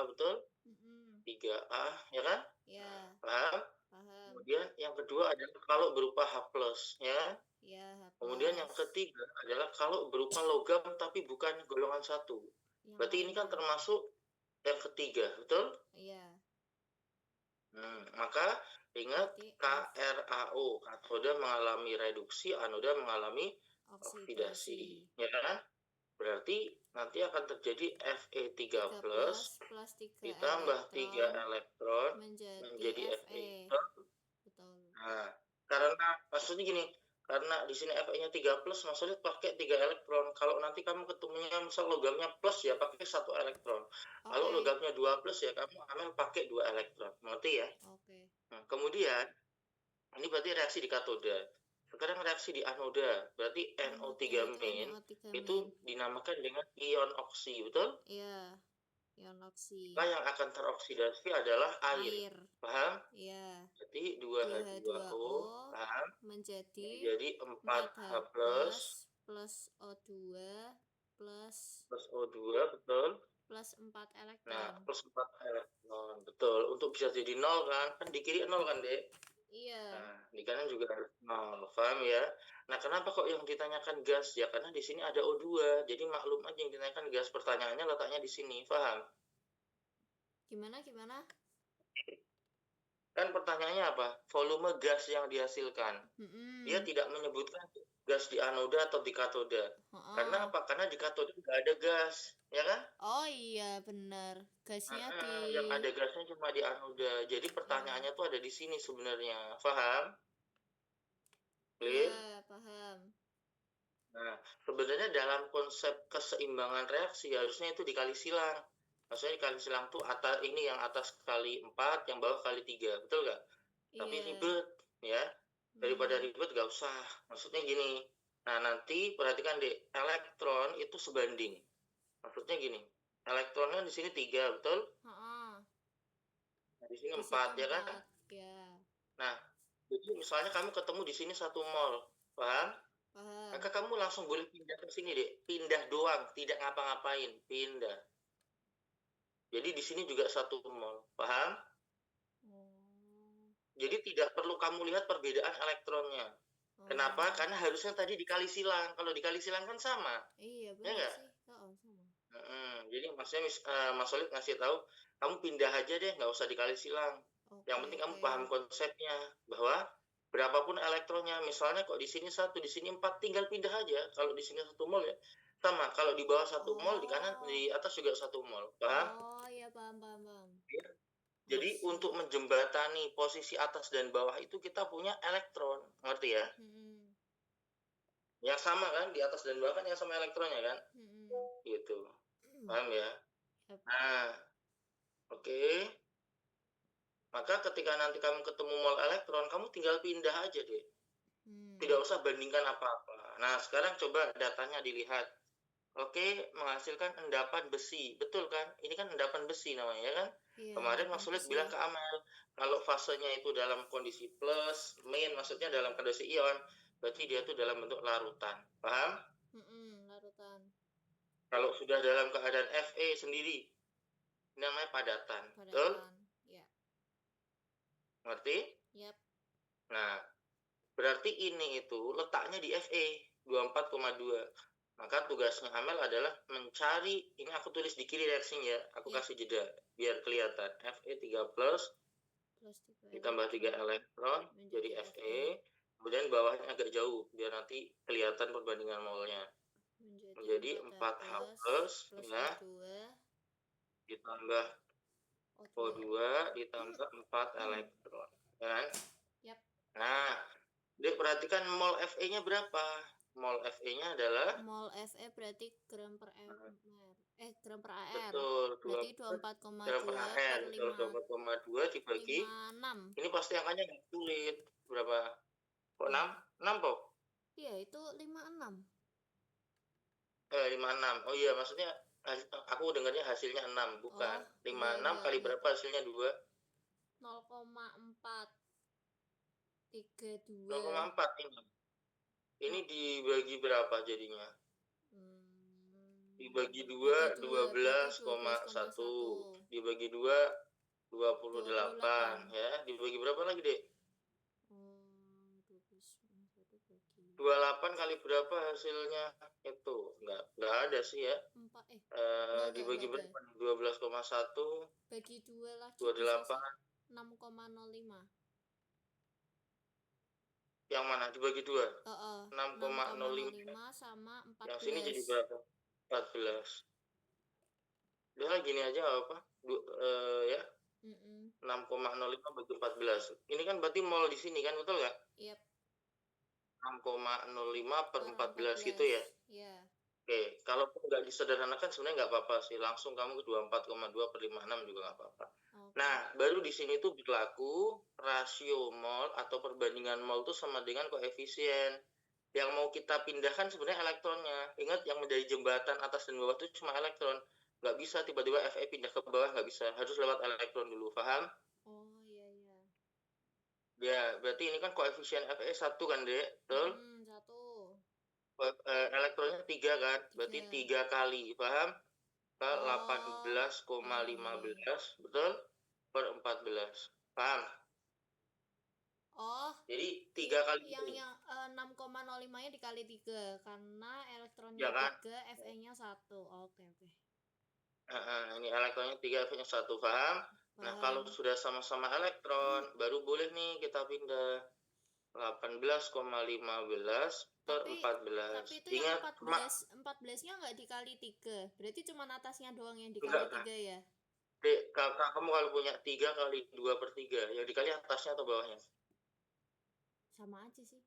betul? 3A, ya kan? Ya, Paham? paham. Kemudian yang kedua adalah kalau berupa H+, ya. Ya, H+. Kemudian yang ketiga adalah kalau berupa logam tapi bukan golongan 1. Yang Berarti ini kan lainnya. termasuk yang ketiga, betul? Iya. Maka ingat Berarti F. KRAO, katoda mengalami reduksi, anoda mengalami Oksidasi. oksidasi, ya kan? Berarti nanti akan terjadi Fe3+ 3+ 3 ditambah 3 elektron menjadi menjadi Fe. Fe. Betul. Nah, karena maksudnya gini, karena di sini Fe-nya 3+, maksudnya pakai 3 elektron. Kalau nanti kamu ketemunya misal logamnya plus ya pakai 1 elektron. Kalau Oke. logamnya 2+ ya kamu ambil pakai 2 elektron. Ngerti ya? Oke. Nah, kemudian ini berarti reaksi di katoda. Sekarang reaksi di anoda, berarti Anoda itu NO3- NO3-. itu dinamakan dengan ion oksi, betul? Iya, ion oksi. Maka yang akan teroksidasi adalah air. Air. Paham? Iya. Jadi 2H2O 2H2O, paham? menjadi Menjadi 4H 4H+, plus O2 plus O2, betul? 4 Nah, elektron. plus 4 elektron, betul. Untuk bisa jadi 0 kan? Kan di kiri 0 kan, Dek? Iya. Nah, di kanan juga harus 0, paham ya? Nah, kenapa kok yang ditanyakan gas? Ya, karena di sini ada O2, jadi maklum aja yang ditanyakan gas. Pertanyaannya letaknya di sini, paham? Gimana? Kan pertanyaannya apa? Volume gas yang dihasilkan. Dia tidak menyebutkan gas di anoda atau di katoda. Karena apa? Karena di katoda nggak ada gas, ya kan? Oh iya, benar. Gasnya Yang ada gasnya cuma di anoda. Jadi pertanyaannya tuh ada di sini sebenarnya, paham? Clear? Iya, paham. Nah, sebenarnya dalam konsep keseimbangan reaksi harusnya itu dikali silang. Maksudnya dikali silang tuh atas ini yang atas kali 4, yang bawah kali 3, betul nggak? Tapi Iya. ribet, ya. Daripada ribet nggak usah. Maksudnya gini. Nah, nanti perhatikan deh, elektron itu sebanding. Maksudnya gini, elektronnya di sini 3, betul? Heeh. Nah, di sini Di 4, situ ya kan? 4. Ya. Nah, jadi misalnya kamu ketemu di sini 1 mol, paham? Maka Paham. kamu langsung boleh pindah ke sini deh. Pindah doang, tidak ngapa-ngapain. Pindah. Jadi di sini juga 1 mol, paham? Oh. Jadi tidak perlu kamu lihat perbedaan elektronnya. Kenapa? Karena harusnya tadi dikali silang. Kalau dikali silang kan sama. Iya, Ya benar nggak? sih. Oh, sama. Jadi maksudnya Mas Solid ngasih tahu, kamu pindah aja deh, nggak usah dikali silang. Yang penting kamu paham konsepnya, bahwa berapapun elektronnya, misalnya kok di sini 1, di sini 4, tinggal pindah aja. Kalau di sini 1 mol ya, sama. Kalau di bawah 1 mol, di kanan, di atas juga 1 mol. Paham? Oh, iya, paham. Ya. Jadi untuk menjembatani posisi atas dan bawah itu kita punya elektron, ngerti ya? Yang sama kan, di atas dan bawah kan yang sama elektronnya kan? Gitu. Paham ya? Nah, oke. Maka ketika nanti kamu ketemu mol elektron, kamu tinggal pindah aja deh. Tidak usah bandingkan apa-apa. Nah, sekarang coba datanya dilihat. Oke, menghasilkan endapan besi. Betul kan? Ini kan endapan besi namanya, ya kan? Iya, Kemarin Mas Sulit bilang ke Amel, kalau fasenya itu dalam kondisi plus, min, maksudnya dalam kondisi ion, berarti dia itu dalam bentuk larutan. Paham? Larutan. Kalau sudah dalam keadaan Fe sendiri, ini namanya padatan. Betul? Ya. Ngerti? Yap. Nah, berarti ini itu letaknya di Fe 24,2. Maka tugasnya Amel adalah mencari, ini aku tulis di kiri reaksinya, aku kasih jeda biar kelihatan. Fe3+, ditambah 3 elektron, jadi Fe. Kemudian bawahnya agak jauh, biar nanti kelihatan perbandingan molnya. Menjadi 4H+, ya, ditambah O2, ditambah 4 elektron. Ya kan? Yap. Nah, perhatikan mol Fe-nya berapa? Mol Fe-nya adalah mol Fe berarti gram per gram per AR. Betul, Berarti 24,2 per 24,2 dibagi 56. Ini pasti angkanya nggak sulit. Berapa? Kok 6? 6 kok? Iya, itu 56. 56. Oh iya, maksudnya aku dengarnya hasilnya 6, bukan. 56 kali berapa hasilnya 2? 0,432. 0,4 ini. Ini dibagi berapa jadinya? Dibagi Bagi 2, 2 berarti 12,1. 12,1. Dibagi 2, 28. 28. Ya, dibagi berapa lagi, Dek? Oh, 12,1 bagi 28 kali berapa hasilnya? Itu nggak ada sih ya. 4. Dibagi Enggak ada. berapa? 12,1, Bagi 2 lagi bisa sih. 28. 6,05. Yang mana? Dibagi 2. 6,05. 6,05 sama Yang sini jadi 14. berapa? 14. Udah gini aja apa? Ya, 6,05 bagi 14. Ini kan berarti mol di sini kan, betul nggak? Yap. 6,05 per 14 gitu 14. ya? Iya. Oke, kalau nggak disederhanakan sebenarnya nggak apa-apa sih. Langsung kamu ke 24,2 per 56 juga nggak apa-apa. Oke. Nah, baru di sini tuh berlaku rasio mol atau perbandingan mol tuh sama dengan koefisien. Yang mau kita pindahkan sebenarnya elektronnya. Ingat, yang menjadi jembatan atas dan bawah itu cuma elektron. Nggak bisa tiba-tiba Fe pindah ke bawah, nggak bisa. Harus lewat elektron dulu, paham? Oh, iya, iya. Ya, berarti ini kan koefisien Fe 1 kan, Dek? Betul? 1. Elektronnya 3 kan? Berarti 3 kali, paham? Ke Oh, 18,15, iya. betul? Per 14. Paham? Oh, Jadi 3 kali yang ini. 6,05-nya dikali 3 karena Ya elektronnya kan? 3, Fe-nya 1. Oke, oke. Ini elektronnya 3, Fe-nya 1, paham? Nah, kalau Paham. sudah sama-sama elektron, baru boleh nih kita pindah 18,15 per 14. Tapi itu yang Ingat, 14-nya nggak dikali 3. Berarti cuma atasnya doang yang enggak dikali kan? 3 ya? Dek, kamu kalau punya 3 kali 2 per 3, yang dikali atasnya atau bawahnya? Sama aja sih.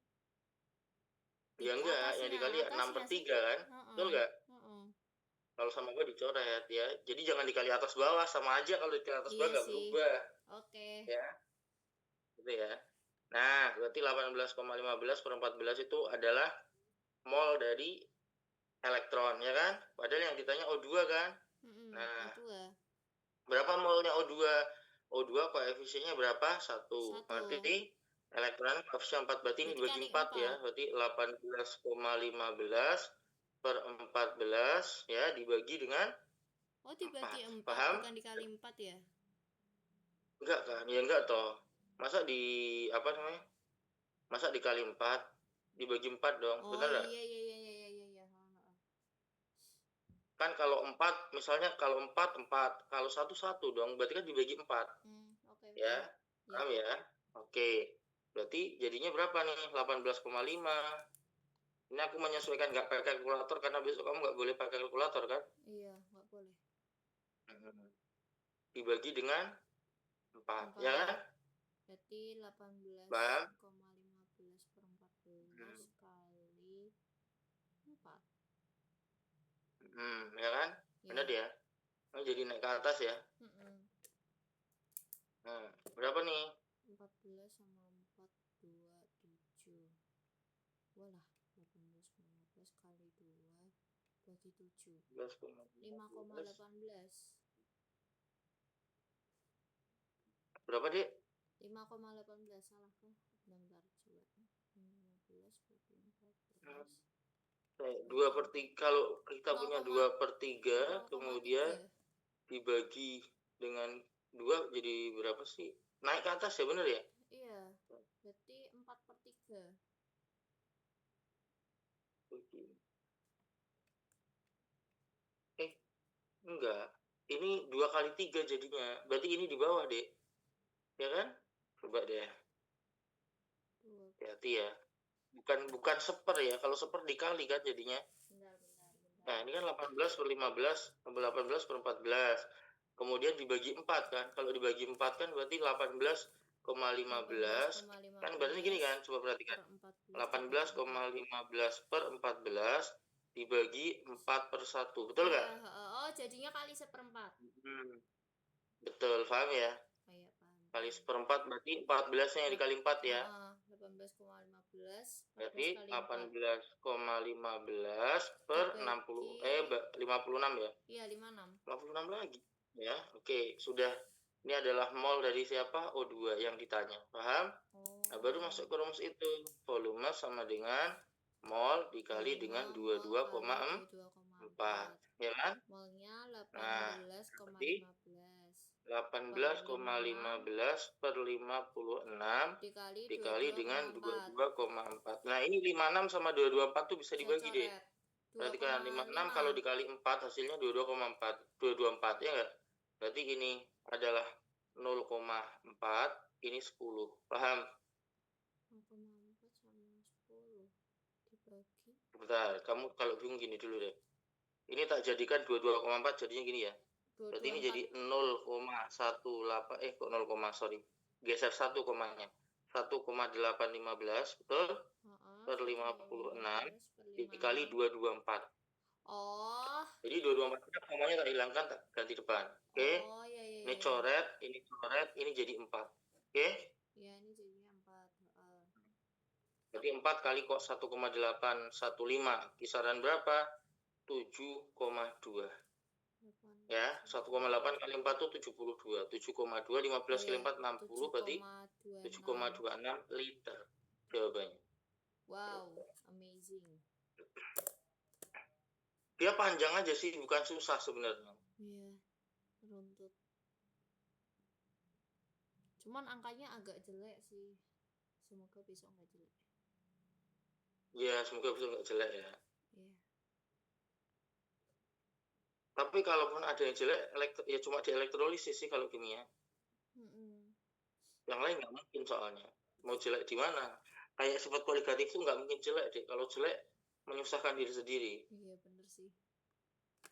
Ya enggak, yang dikali 6 per 3 kan? Betul nggak? Kalau sama gue dicoret ya. Jadi jangan dikali atas bawah, sama aja kalau dikali atas bawah nggak berubah. Oke. Ya, gitu ya. Nah, berarti 18,15 per 14 itu adalah mol dari elektron, ya kan? Padahal yang ditanya O2 kan? Nah, O2. berapa molnya O2? O2 koefisiennya berapa? 1. Berarti elektron koefisien 4, berarti ini dibagi 4 ya. Berarti 18,15 per 14 ya, dibagi dengan dibagi 4, paham? bukan dikali 4 ya? Enggak kan? Ya enggak toh. Masa Masa dikali 4, dibagi 4 dong. Benar enggak? Iya. Kan kalau 4, misalnya kalau 4, 4. Kalau 1, 1 dong. Berarti kan dibagi 4. Oke. Ya? Paham ya? Oke. Berarti jadinya berapa nih? 18,5. Ini aku menyesuaikan nggak pakai kalkulator karena besok kamu nggak boleh pakai kalkulator kan? Iya, nggak boleh. Dibagi dengan 4. Ya kan? Berarti 18,15 per 14 kali 4. Ya kan? Benar ya? Oh, jadi naik ke atas ya? Berapa nih? 14 sama 4, 27. Walah, 18,15 kali 2 bagi 7. 5,18. Berapa, Dek? 5,18, salah kah? Bentar, coba. 15 bagi 14. 2/3, kalau kita punya 2/3, kemudian dibagi dengan 2 jadi berapa sih? Naik ke atas ya, bener ya? Iya, berarti 4/3. Enggak. Ini 2 kali 3 jadinya. Berarti ini di bawah, Dek. Ya kan? Coba deh. Hati-hati ya. Bukan seper ya. Kalau seper dikali kan jadinya. Bentar. Nah, ini kan 18 per 15, 18 per 14. Kemudian dibagi 4 kan. Kalau dibagi 4 kan berarti 18,15. Kan berarti gini kan, coba perhatikan. 18,15 per 14 dibagi 4 per 1. Betul nggak? Oh, jadinya kali 1/4. Betul, paham ya? Iya, paham. Kali 1/4 berarti 14-nya yang dikali 4 ya. 18,15 berarti 18,15 per 56 ya. Iya, 56. 56 lagi ya. Oke, sudah. Ini adalah mol dari siapa? O2 yang ditanya. Paham? Nah, baru masuk ke rumus itu. Volume sama dengan mol dikali dengan 22,4. ya kan? Molnya Nah, 18,15 per 18,15 per 56 dikali dikali dengan 22,4. 22,4. Nah, ini 56 sama 224 tuh bisa Saya dibagi deh. coret Perhatikan 56 2,5. kalau dikali 4 hasilnya 22,4. 224 ya enggak? Berarti ini adalah 0,4, ini 10. Paham? 0,4 sama 10 dibagi. Bentar, kamu kalau bingung gini dulu deh. Ini tak jadikan 22,4 jadinya gini ya. Berarti ini jadi 0,18 kok 0, sorry. Geser 1 komanya. 1,815 betul? Per 56 dikali 224. Oh. Jadi 224 komanya tak hilangkan, tak ganti depan. Oke. Oh, ya. Ini coret, ini jadi 4. Oke? Ya, ini jadinya 4. Berarti 4 kali kok 1,815. Kisaran berapa? 7,2. Ya, 1,8 kali 4 itu 72. 7,2, 15 kali 4, 60, berarti 7,26 liter jawabannya. Wow, amazing. Dia panjang aja sih, bukan susah sebenarnya. Iya, runtut. Cuman angkanya agak jelek sih. Semoga besok nggak jelek. Ya, semoga besok nggak jelek ya. Iya. Tapi kalaupun ada yang jelek, ya cuma di elektrolisis sih kalau kimia. Yang lain nggak mungkin soalnya. Mau jelek di mana? Kayak sifat kualitatif itu nggak mungkin jelek deh. Kalau jelek, menyusahkan diri sendiri. Iya, bener sih.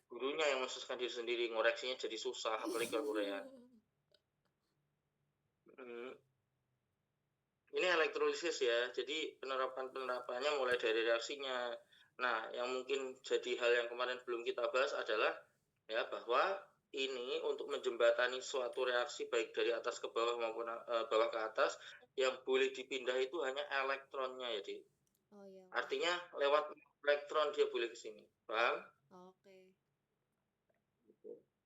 Gurunya yang menyusahkan diri sendiri, ngoreksinya jadi susah, apalagi kalau urean. Ini elektrolisis ya, jadi penerapannya mulai dari reaksinya. Nah, yang mungkin jadi hal yang kemarin belum kita bahas adalah ya bahwa ini untuk menjembatani suatu reaksi baik dari atas ke bawah maupun bawah ke atas, yang boleh dipindah itu hanya elektronnya ya, Dik. Oh iya. Artinya lewat elektron dia boleh ke sini. Paham? Oke.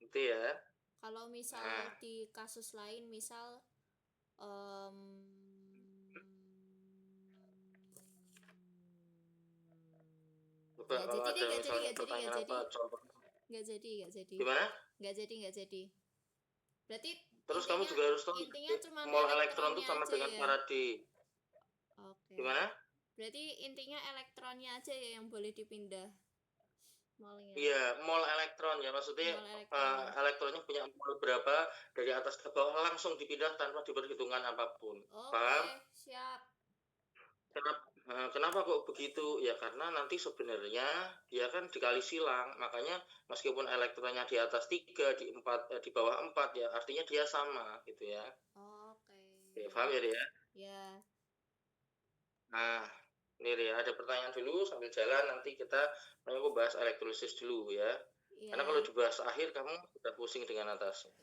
Itu ya. Kalau misal di kasus lain, misal Nggak jadi. Gimana? Nggak jadi. Berarti terus kamu juga harus tahu intinya cuma mol elektron itu sama dengan ya? Faraday. Oke. Gimana? Berarti intinya elektronnya aja ya yang boleh dipindah molnya. Iya, mol elektron ya, maksudnya elektronnya punya mol berapa dari atas ke bawah langsung dipindah tanpa diperhitungkan apapun. Paham? Siap. Kenapa kok begitu? Ya karena nanti sebenarnya dia kan dikali silang, makanya meskipun elektronnya di atas 3, di bawah 4 ya, artinya dia sama gitu ya. Oke. Ya, paham ya dia? Ya. Nah, ini ya, ada pertanyaan dulu sambil jalan, nanti aku bahas elektrolisis dulu ya. Karena kalau dibahas akhir kamu udah pusing dengan atasnya.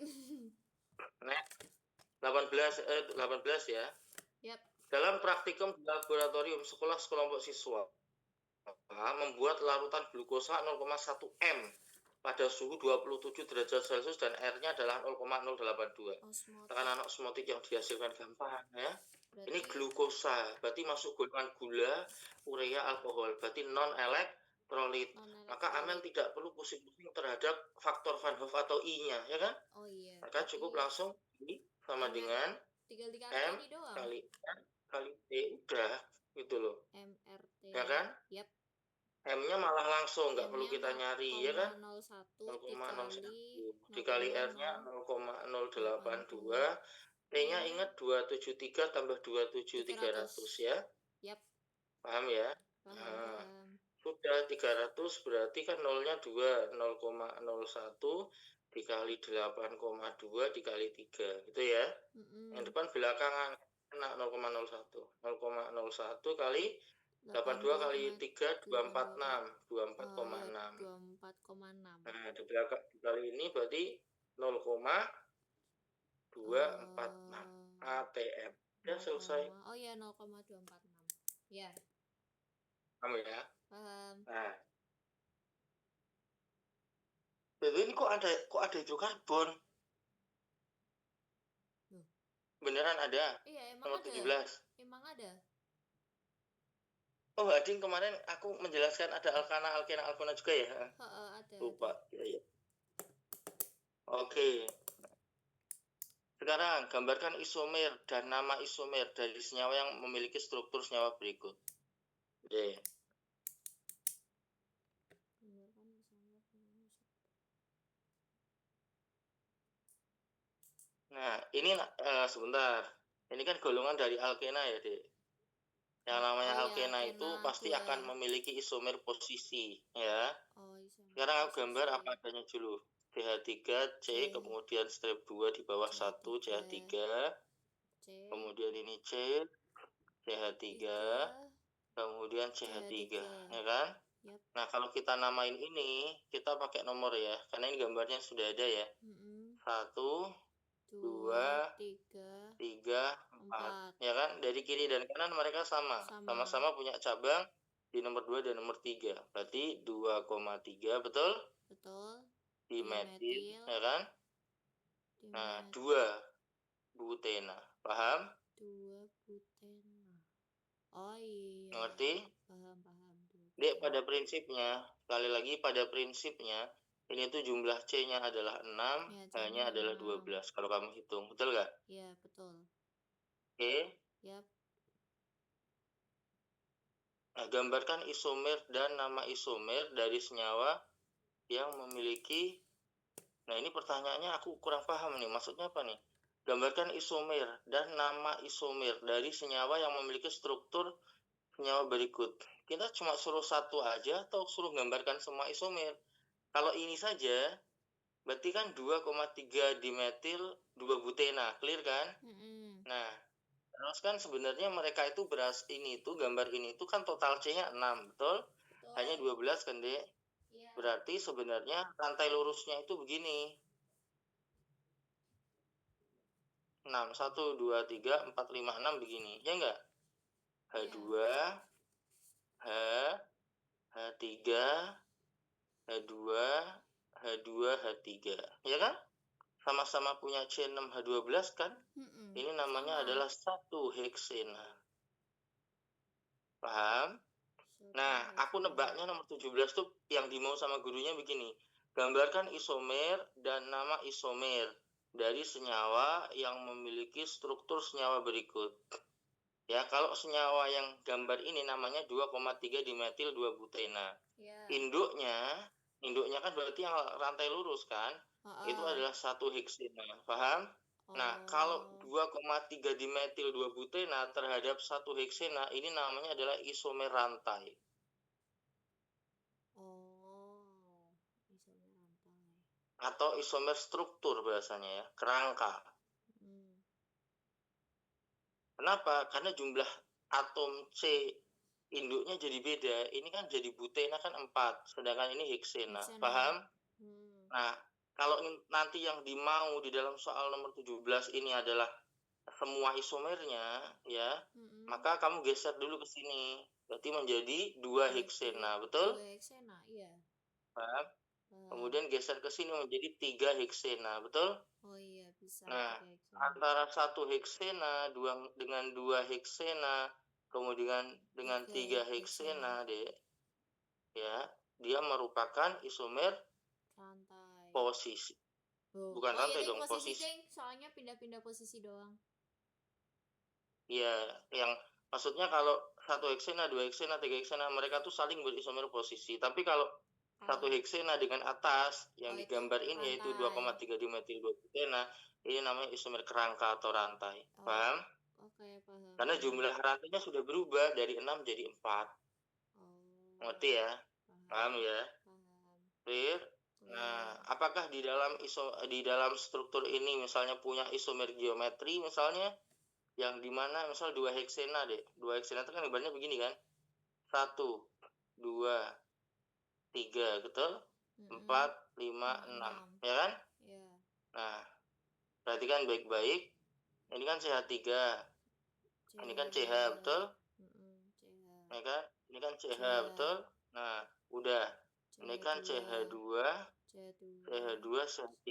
Nah, 18 ya. Yap. Dalam praktikum di laboratorium sekolah sekelompok siswa membuat larutan glukosa 0,1 m pada suhu 27 derajat Celcius dan R-nya adalah 0,082. Tekanan osmotik yang dihasilkan gampang ya. Ini glukosa, berarti masuk golongan gula, urea, alkohol, berarti non elektrolit. Maka Amel tidak perlu pusing-pusing terhadap faktor Van Hoff atau I-nya, ya kan? Oh iya. Maka cukup langsung I sama dengan M kali N kali T, udah gitu loh. MRT. Ya kan? Yap. M-nya malah langsung, nggak perlu kita nyari, ya kan? 0,01 dikali R-nya 0,082. T-nya ingat 273 tambah 27 300 ya. Yap. Paham ya? Paham. Sudah 300 berarti kan nolnya 2, 0,01 dikali 8,2 dikali 3 gitu ya. Yang depan belakangan kena 0,01. 0,01 kali 82 kali 3 246, 24,6. 24,6. Nah, di belakang kali ini berarti 0,246 ATM. Ya, selesai. Oh ya, 0,246. Ya. Paham ya? Paham. Nah. Ini kok ada hidrokarbon? Beneran ada? Iya, emang nomor ada. 17. Emang ada. Oh, Hading kemarin aku menjelaskan ada alkana, alkena, alkona juga ya? Ada. Lupa. Ya, ya. Oke. Sekarang gambarkan isomer dan nama isomer dari senyawa yang memiliki struktur senyawa berikut. Oke. Nah, ini sebentar. Ini kan golongan dari alkena ya, Dek. Yang namanya alkena itu pasti akan memiliki isomer posisi, ya. Sekarang aku gambar apa adanya dulu. CH3C, kemudian strep 2 di bawah 1, CH3. Kemudian ini C, CH3, kemudian CH3, ya kan? Nah, kalau kita namain ini, kita pakai nomor ya, karena ini gambarnya sudah ada ya. 1, 2, 3, 4. Ya kan? Dari kiri dan kanan mereka sama-sama punya cabang di nomor 2 dan nomor 3. Berarti 2,3, betul? Dimetil, ya kan? Nah, 2 butena. Paham? 2 butena. Oh iya. Ngerti? Paham. Dek, pada prinsipnya, sekali lagi pada prinsipnya, ini tuh jumlah C-nya adalah 6, H-nya adalah 12. Kalau kamu hitung, betul nggak? Iya, betul. Oke. Yap. Nah, gambarkan isomer dan nama isomer dari senyawa yang memiliki. Nah, ini pertanyaannya aku kurang paham nih. Maksudnya apa nih? Gambarkan isomer dan nama isomer dari senyawa yang memiliki struktur senyawa berikut. Kita cuma suruh satu aja atau suruh gambarkan semua isomer? Kalau ini saja, berarti kan 2,3 dimetil 2 butena, clear kan? Nah, terus kan sebenarnya mereka itu gambar ini itu kan total C-nya 6, betul? Hanya 12 kan, Dek? Iya. Berarti sebenarnya rantai lurusnya itu begini. 6, 1, 2, 3, 4, 5, 6 begini. Ya enggak? H2, H, H3, H2, H2, H3. Ya kan? Sama-sama punya C6, H12 kan? Ini namanya adalah satu heksena. Paham? Nah, aku nebaknya nomor 17 tuh yang dimau sama gurunya begini. Gambarkan isomer dan nama isomer dari senyawa yang memiliki struktur senyawa berikut. Ya, kalau senyawa yang gambar ini namanya 2,3 dimetil 2 butena. Induknya kan berarti yang rantai lurus kan? Itu adalah satu heksena. Paham? Nah, kalau 2,3 dimetil 2 butena terhadap satu heksena, ini namanya adalah isomer rantai. Isomer rantai. Atau isomer struktur bahasanya ya, kerangka. Kenapa? Karena jumlah atom C induknya jadi beda. Ini kan jadi butena kan 4, sedangkan ini heksena. Paham? Nah, kalau nanti yang dimau di dalam soal nomor 17 ini adalah semua isomernya, ya, maka kamu geser dulu ke sini. Berarti menjadi 2 heksena, betul? 2 heksena, iya. Paham? Kemudian geser ke sini menjadi 3 heksena, betul? Oh iya, bisa. Nah, antara 1 heksena dengan 2 heksena, kemudian dengan 3 heksena, Dek. Ya, dia merupakan isomer rantai. Posisi. Bukan rantai dong, posisi. Soalnya pindah-pindah posisi doang. Iya, yang maksudnya kalau 1 heksena, 2 heksena, 3 heksena, mereka tuh saling berisomer posisi. Tapi kalau 1 heksena dengan atas yang digambar ini yaitu 2,3 dimetil 2 butena, ini namanya isomer kerangka atau rantai. Paham? Oke, paham. Karena jumlah rantainya sudah berubah dari 6 jadi 4. Ngerti ya? Paham ya? Clear? Nah, apakah di dalam struktur ini misalnya punya isomer geometri misalnya yang dimana misal 2 heksena deh. 2 heksena itu kan gambarnya begini kan? 1, 2, 3, betul? 4, 5, 6. Ya kan? Iya. Nah, perhatikan baik-baik. Ini kan CH3. Ini kan CH, betul? Ya kan? Ini kan CH, betul? Nah, udah. Ini kan CH2, CH2, CH3.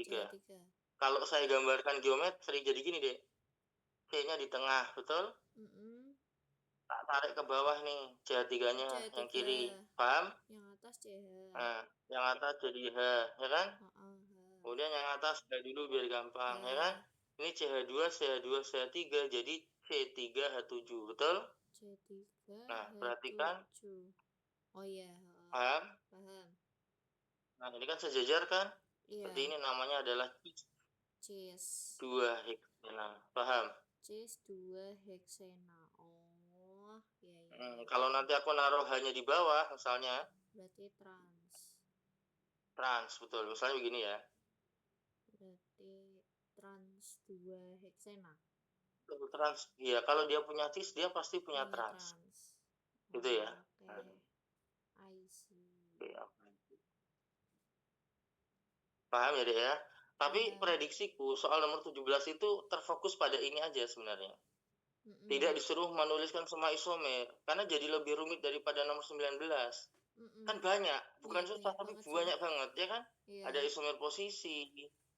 Kalau saya gambarkan geometri jadi gini deh. C-nya di tengah, betul? tak tarik ke bawah nih CH3-nya yang CH3. kiri. Paham? Yang atas CH. Nah, yang atas jadi H, ya kan? H. Kemudian yang atas H dulu biar gampang, ya kan? H. Ini CH2, CH2, CH3 jadi C3H7, betul? C3 Nah, perhatikan, H7. Oh iya, paham? paham. Nah, ini kan sejajar kan? Iya, Seperti ini namanya adalah cis. 2 heksana, paham? Cis 2 heksena. Oh, iya iya. Kalau nanti aku naruh hanya di bawah, misalnya Berarti trans. trans, betul. Misalnya begini ya. Berarti trans 2 heksena. Trans, ya kalau dia punya cis, dia pasti punya trans. Gitu ya. Oke. I see. Paham ya, Dek ya? Tapi Paham. prediksiku soal nomor 17 itu terfokus pada ini aja sebenarnya. Tidak disuruh menuliskan semua isomer, karena jadi lebih rumit daripada nomor 19. Kan banyak, bukan Iya, susah, tapi banyak banget, ya kan? Iya. Ada isomer posisi,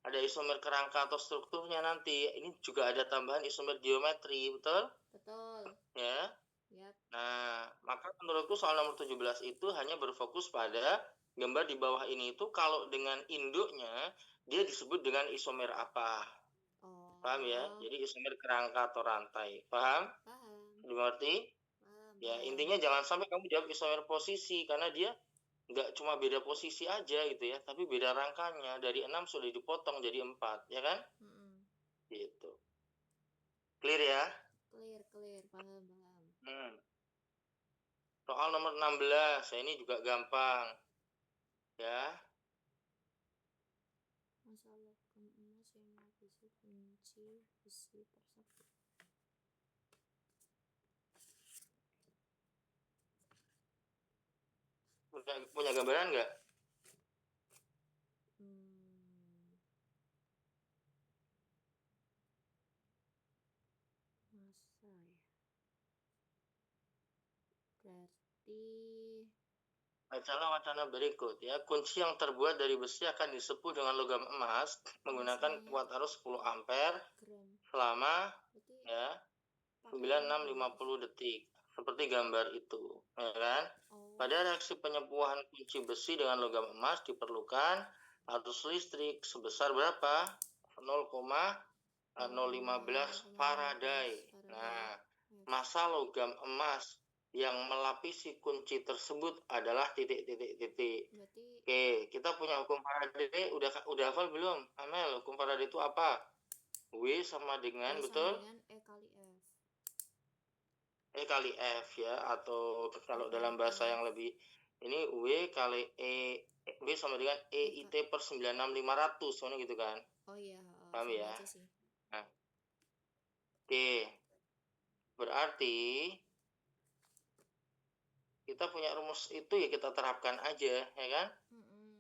ada isomer kerangka atau strukturnya nanti. Ini juga ada tambahan isomer geometri, betul? Betul. Ya. Yap. Nah, maka menurutku soal nomor 17 itu hanya berfokus pada gambar di bawah ini itu kalau dengan induknya dia disebut dengan isomer apa. Oh. Paham ya? Jadi isomer kerangka atau rantai. Paham? Paham. Dimengerti? Paham. Ya, intinya jangan sampai kamu jawab isomer posisi karena dia nggak cuma beda posisi aja gitu ya, tapi beda rangkanya. Dari 6 sudah dipotong jadi 4, ya kan? Gitu. Clear ya? Clear. Paham. Soal nomor 16, ini juga gampang. Ya. Masalah emas yang melapisi kunci besi tersebut. Punya gambaran nggak? Masa ya. Berarti Wacana berikut ya. Kunci yang terbuat dari besi akan disepuh dengan logam emas menggunakan kuat arus 10 ampere selama ya 9650 detik. Seperti gambar itu, ya kan? Pada reaksi penyepuhan kunci besi dengan logam emas diperlukan arus listrik sebesar berapa? 0,015 Faraday. Nah, massa logam emas yang melapisi kunci tersebut adalah titik. Oke, kita punya hukum Faraday. Udah hafal belum? Amel, hukum Faraday itu apa? W sama dengan, betul? E kali F ya, atau kalau dalam bahasa yang lebih ini W kali E, W sama dengan EIT per 96500, mana gitu kan? Oh iya, paham ya? Nah, oke, berarti kita punya rumus itu ya kita terapkan aja, ya kan?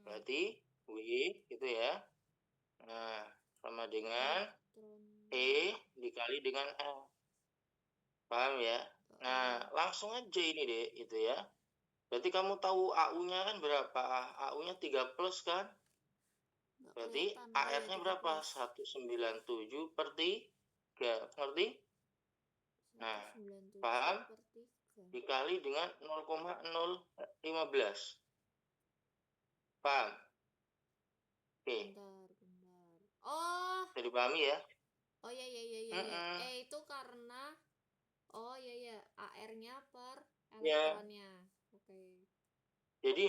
Berarti W gitu ya. Nah, sama dengan E dikali dengan L. Paham ya? Nah, langsung aja ini deh, itu ya. Berarti kamu tahu AU-nya kan berapa? AU-nya 3 plus kan? Berarti AR-nya berapa? 197 per 3. Ngerti? Nah, paham? Dikali dengan 0,015. Paham? Oke. Bentar. Oh. Jadi dipahami ya? Oh iya. Itu karena AR-nya per elektronnya. Oke. Jadi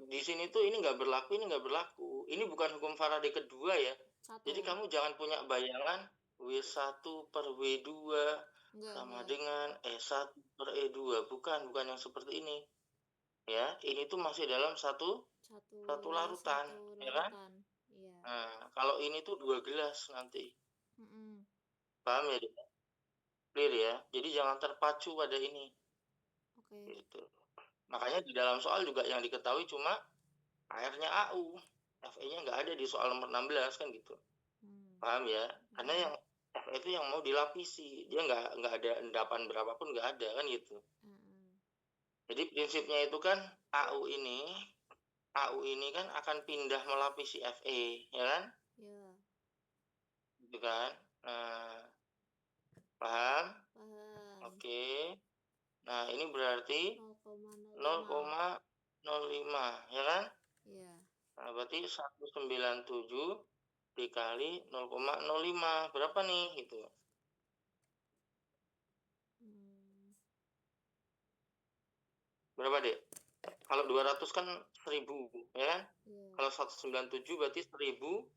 di sini tuh ini nggak berlaku. Ini bukan hukum Faraday kedua ya. Jadi kamu jangan punya bayangan W1 per W2 sama dengan E1 per E2. Bukan yang seperti ini. Ya, ini tuh masih dalam satu larutan, ya kan? Iya. Nah, kalau ini tuh 2 gelas nanti. Paham ya? Clear ya? Jadi jangan terpacu pada ini. Oke. Gitu. Makanya di dalam soal juga yang diketahui cuma AR-nya AU. FE-nya nggak ada di soal nomor 16 kan gitu. Paham ya? Karena yang FE itu yang mau dilapisi. Dia nggak ada endapan berapapun nggak ada kan gitu. Jadi prinsipnya itu kan AU ini kan akan pindah melapisi FE, ya kan? Iya. Gitu kan? Nah, paham? Oke. Nah, ini berarti 0,05. 0,05, ya kan? Iya. Nah, berarti 197 dikali 0,05. Berapa nih? Gitu. Berapa, Dek? Kalau 200 kan 1000, ya kan? Iya. Kalau 197 berarti 1000,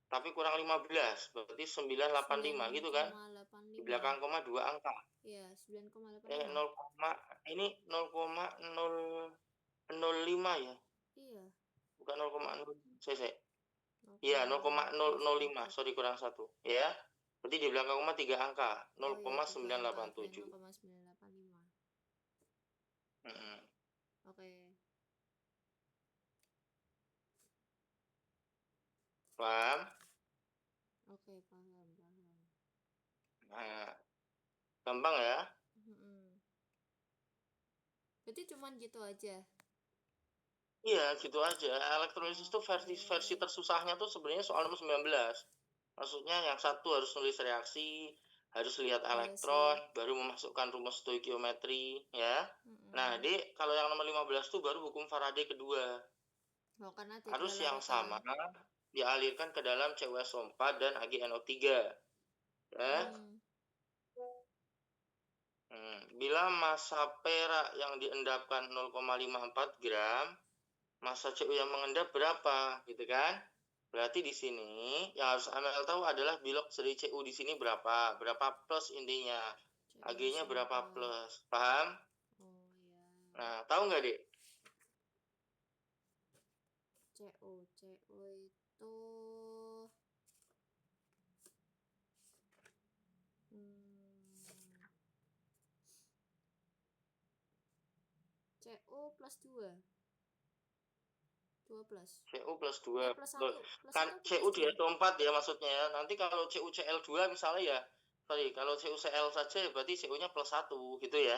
tapi kurang 15, berarti 985 gitu kan? Di 9,85. belakang koma 2 angka. Iya, 9,85. 0, ini 0,005 ya? Iya. Bukan 0,0. Iya, 0,005. Sorry, kurang 1. Ya. Berarti di belakang koma 3 angka. 0,987. 0,985. Oke. Paham? Oke, paham. Nah, gampang ya? Berarti cuman gitu aja. Iya, gitu aja. Elektrolisis itu versi tersusahnya tuh sebenarnya soal nomor 19. Maksudnya yang satu harus nulis reaksi, harus lihat elektron, baru memasukkan rumus stoikiometri, ya. Nah, Dek, kalau yang nomor 15 tuh baru hukum Faraday kedua. Karena Harus yang sama dialirkan ke dalam CuSO4 dan AgNO3. Ya. Bila massa perak yang diendapkan 0,54 gram, massa Cu yang mengendap berapa, gitu kan? Berarti di sini yang harus Amel tahu adalah bilog dari Cu di sini berapa plus intinya. Ag-nya berapa plus, paham? Oh ya. Nah, tahu nggak, Dek? Cu itu Cu plus 2. 2 plus. Cu plus 2. Plus 1. Kan Cu di SO4 ya maksudnya ya. Nanti kalau CuCl2 misalnya ya, sorry, kalau CuCl saja berarti Cu-nya plus 1 gitu ya.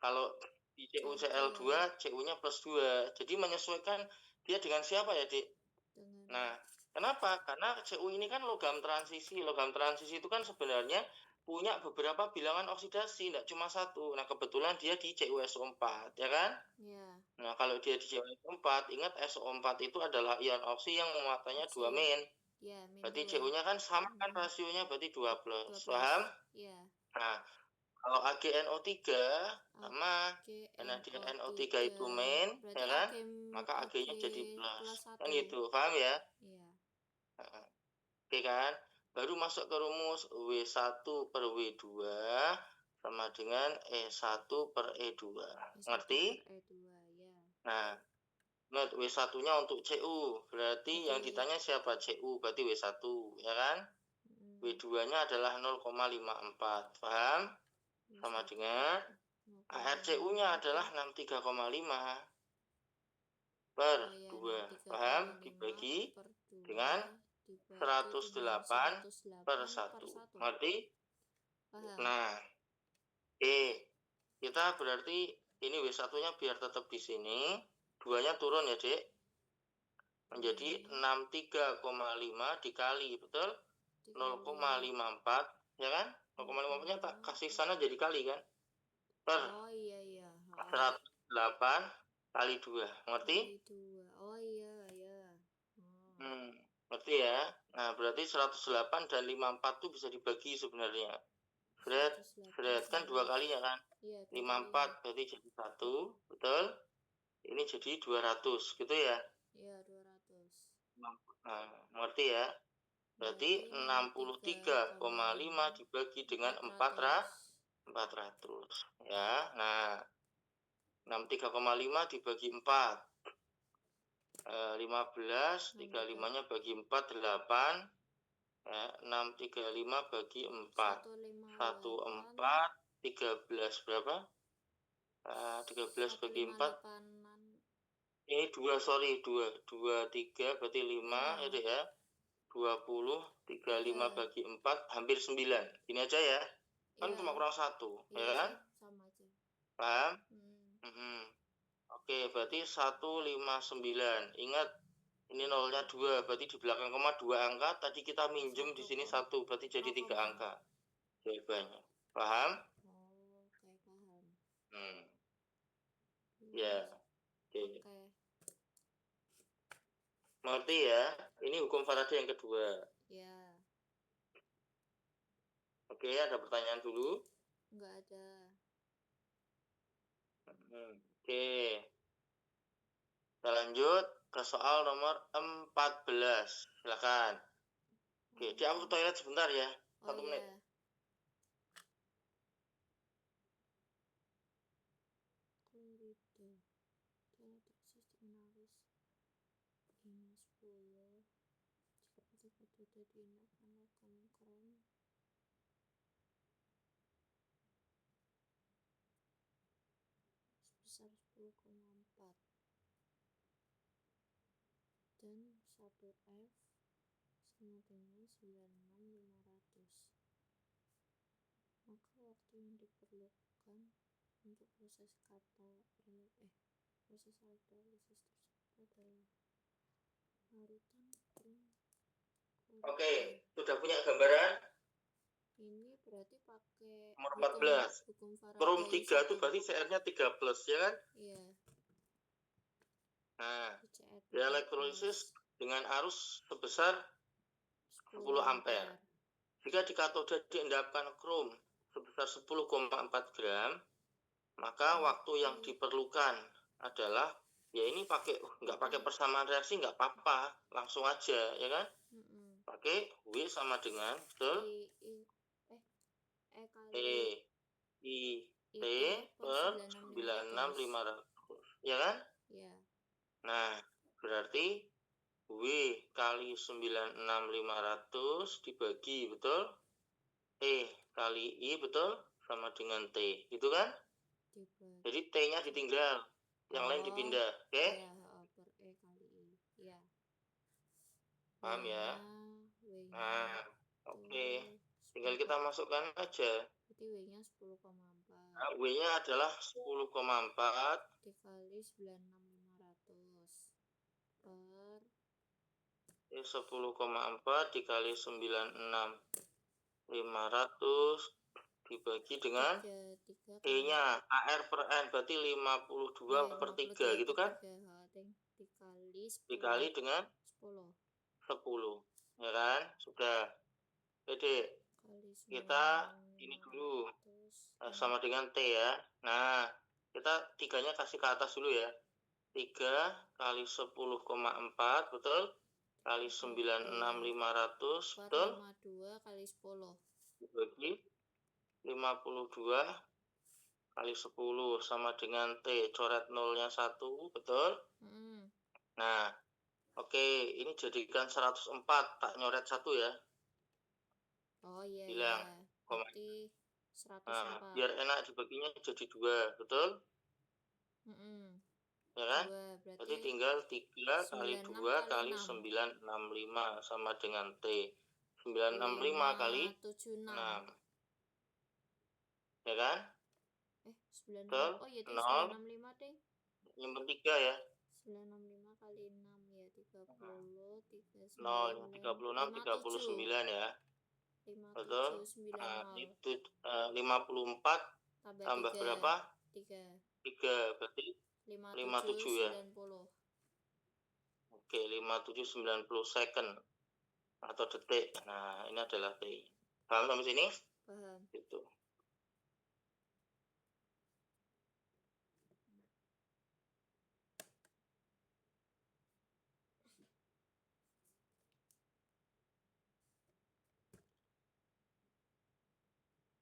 Kalau di CuCl2, Cu-nya plus 2. Jadi menyesuaikan dia dengan siapa ya, Dik? Nah, kenapa? Karena Cu ini kan logam transisi. Logam transisi itu kan sebenarnya punya beberapa bilangan oksidasi, tidak cuma satu. Nah, kebetulan dia di CuSO4, ya kan? Iya. Nah, kalau dia di CuSO4, ingat SO4 itu adalah ion oksi yang muatannya 2 min. Iya, berarti Cu-nya kan sama kan rasionya, berarti 2 plus. Paham? Iya. Nah, kalau AgNO3 sama, karena dia NO3 itu min, ya kan? Maka Ag-nya jadi plus. Kan gitu, paham ya? Iya. Oke kan? Baru masuk ke rumus W1 per W2 sama dengan E1 per E2. Ngerti? Nah, note W1-nya untuk Cu. Berarti yang ditanya siapa? Cu, berarti W1, ya kan? W2-nya adalah 0,54. Paham? Sama dengan ARCU-nya adalah 63,5 per 2. Paham? Dibagi dengan 108 per 1. Ngerti? Nah, kita berarti ini W1-nya biar tetap di sini. 2-nya turun ya, Dek. Menjadi 63,5 dikali, betul? 0,54, ya kan? 0,54-nya tak kasih sana jadi kali kan? Per 108 kali 2. Ngerti? Oh iya. Ngerti ya? Nah, berarti 108 dan 54 itu bisa dibagi sebenarnya. Fred kan 2 kalinya kan? 54 berarti jadi 1, betul? Ini jadi 200, gitu ya? Iya, 200. Nah, ngerti ya? Berarti 63,5 dibagi dengan 400. Ya, nah 63,5 dibagi 4. 15, 35-nya bagi 4, 8. Ya, 635 bagi 4. 14, 13 berapa? 13 bagi 4. Ini 2, sorry, 2. 3 berarti 5, ya, Dek ya. 20, 35 bagi 4, hampir 9. Ini aja ya. Kan cuma kurang 1, ya kan? Sama aja. Paham? Oke, berarti 159. Ingat, ini nolnya 2, berarti di belakang koma 2 angka. Tadi kita minjem di sini 1, berarti jadi 3 angka jawabannya. Paham? Oke, paham. Ya, oke. Oke. Mengerti ya? Ini hukum Faraday yang kedua. Ya. Oke, ada pertanyaan dulu? Enggak ada. Oke. Kita lanjut ke soal nomor 14. Silakan. Oke, dia aku ke toilet sebentar ya. 1 menit. Iya. Klorida. Dielektrik analis. Ini 10. Jika pada katoda diindahkan logam krom sebesar 10,4 dan 1F sama dengan 96.500, maka waktu yang diperlukan untuk proses elektrolisis tersebut adalah larutan krom klorida. Oke, sudah punya gambaran? Ini berarti pakai Nomor hukum 14. Faraday. Krom 3 itu berarti CR-nya 13 ya kan? Iya. Nah, CR dielektrolisis dengan arus sebesar 10 ampere. Jika di katoda diendapkan krom sebesar 10,4 gram, maka waktu yang diperlukan adalah ya ini nggak pakai persamaan reaksi nggak apa-apa, langsung aja ya kan? Pakai W sama dengan betul kali I T per 96.500 ya kan? Iya. Nah, berarti W kali 96.500 dibagi, betul? E kali I, betul? Sama dengan T, gitu kan? Jadi T-nya ditinggal, yang lain dipindah, oke? Iya, per E kali I, iya. Paham ya? Nah, oke. Tinggal kita masukkan aja. Berarti W-nya 10,4. Nah, W-nya adalah 10,4 dikali 96.500 per 10,4 dikali 96.500 dibagi dengan E-nya AR per N berarti 52 per 3 gitu kan? Dikali dengan 10 ya kan? Sudah. Jadi kita ini dulu sama dengan T ya. Nah, kita 3-nya kasih ke atas dulu ya. 3 kali 10,4 betul? Kali 96.500 betul? 52 kali 10 dibagi 52 kali 10 sama dengan T, coret nolnya 1, betul? Nah, oke, ini jadikan 104, tak nyoret 1 ya. Oh iya, bilang berarti 104. Nah, biar enak dibaginya jadi 2, betul? Ya kan? Berarti tinggal 3 kali 2 kali 965 sama dengan T. 965 kali 6. Ya kan? 96. Oh iya, 965 deh. Nyimpen 3 ya. 965 kali 6 ya 30 39 0 36 39 ya. 57 Betul? 90. Nah, itu 54 tambah berapa? 3 berarti 57 ya. 90. Oke, 5790 second atau detik. Nah, ini adalah T. Paham sampai sini? Paham. Gitu.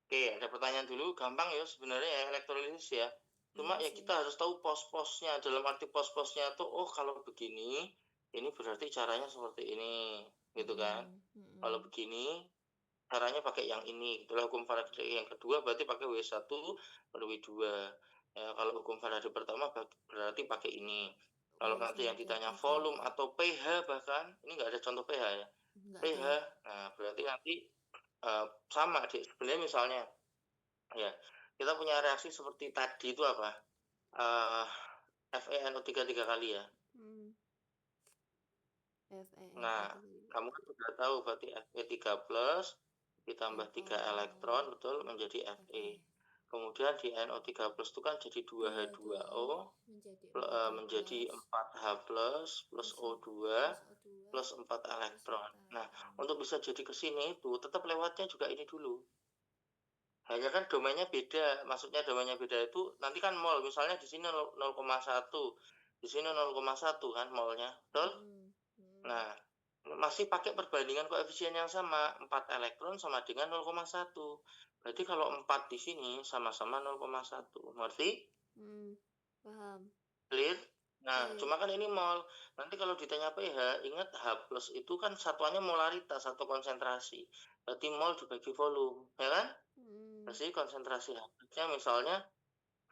Oke, ada pertanyaan dulu. Gampang ya sebenarnya ya elektrolisis ya. Cuma ya kita harus tahu pos-posnya. Dalam arti pos-posnya tuh, oh kalau begini, ini berarti caranya seperti ini, gitu kan? Kalau begini, caranya pakai yang ini. Itulah hukum Faraday yang kedua, berarti pakai W1 per W2. Ya, kalau hukum Faraday pertama berarti pakai ini. Kalau nanti yang ditanya volume atau pH bahkan, ini nggak ada contoh pH ya. pH, nah berarti nanti sama deh. Sebenarnya misalnya, ya kita punya reaksi seperti tadi itu apa? FeNO3 3 kali ya. Nah, kamu kan sudah tahu berarti Fe3+ ditambah 3 elektron betul menjadi Fe. kemudian di NO3+ itu kan jadi 2H2O menjadi 4H plus O2 plus 4 elektron. Nah, untuk bisa jadi ke sini itu tetap lewatnya juga ini dulu. Hanya kan domainnya beda. Maksudnya domainnya beda itu nanti kan mol, misalnya di sini 0,1, di sini 0,1 kan molnya. Betul? Nah, masih pakai perbandingan koefisien yang sama, 4 elektron sama dengan 0,1. Berarti kalau 4 di sini sama-sama 0,1. Ngerti? Paham. Clear? Nah, cuma kan ini mol. Nanti kalau ditanya pH, ingat H plus itu kan satuannya molaritas atau konsentrasi. Berarti mol dibagi volume, ya kan? Berarti konsentrasi H plusnya misalnya,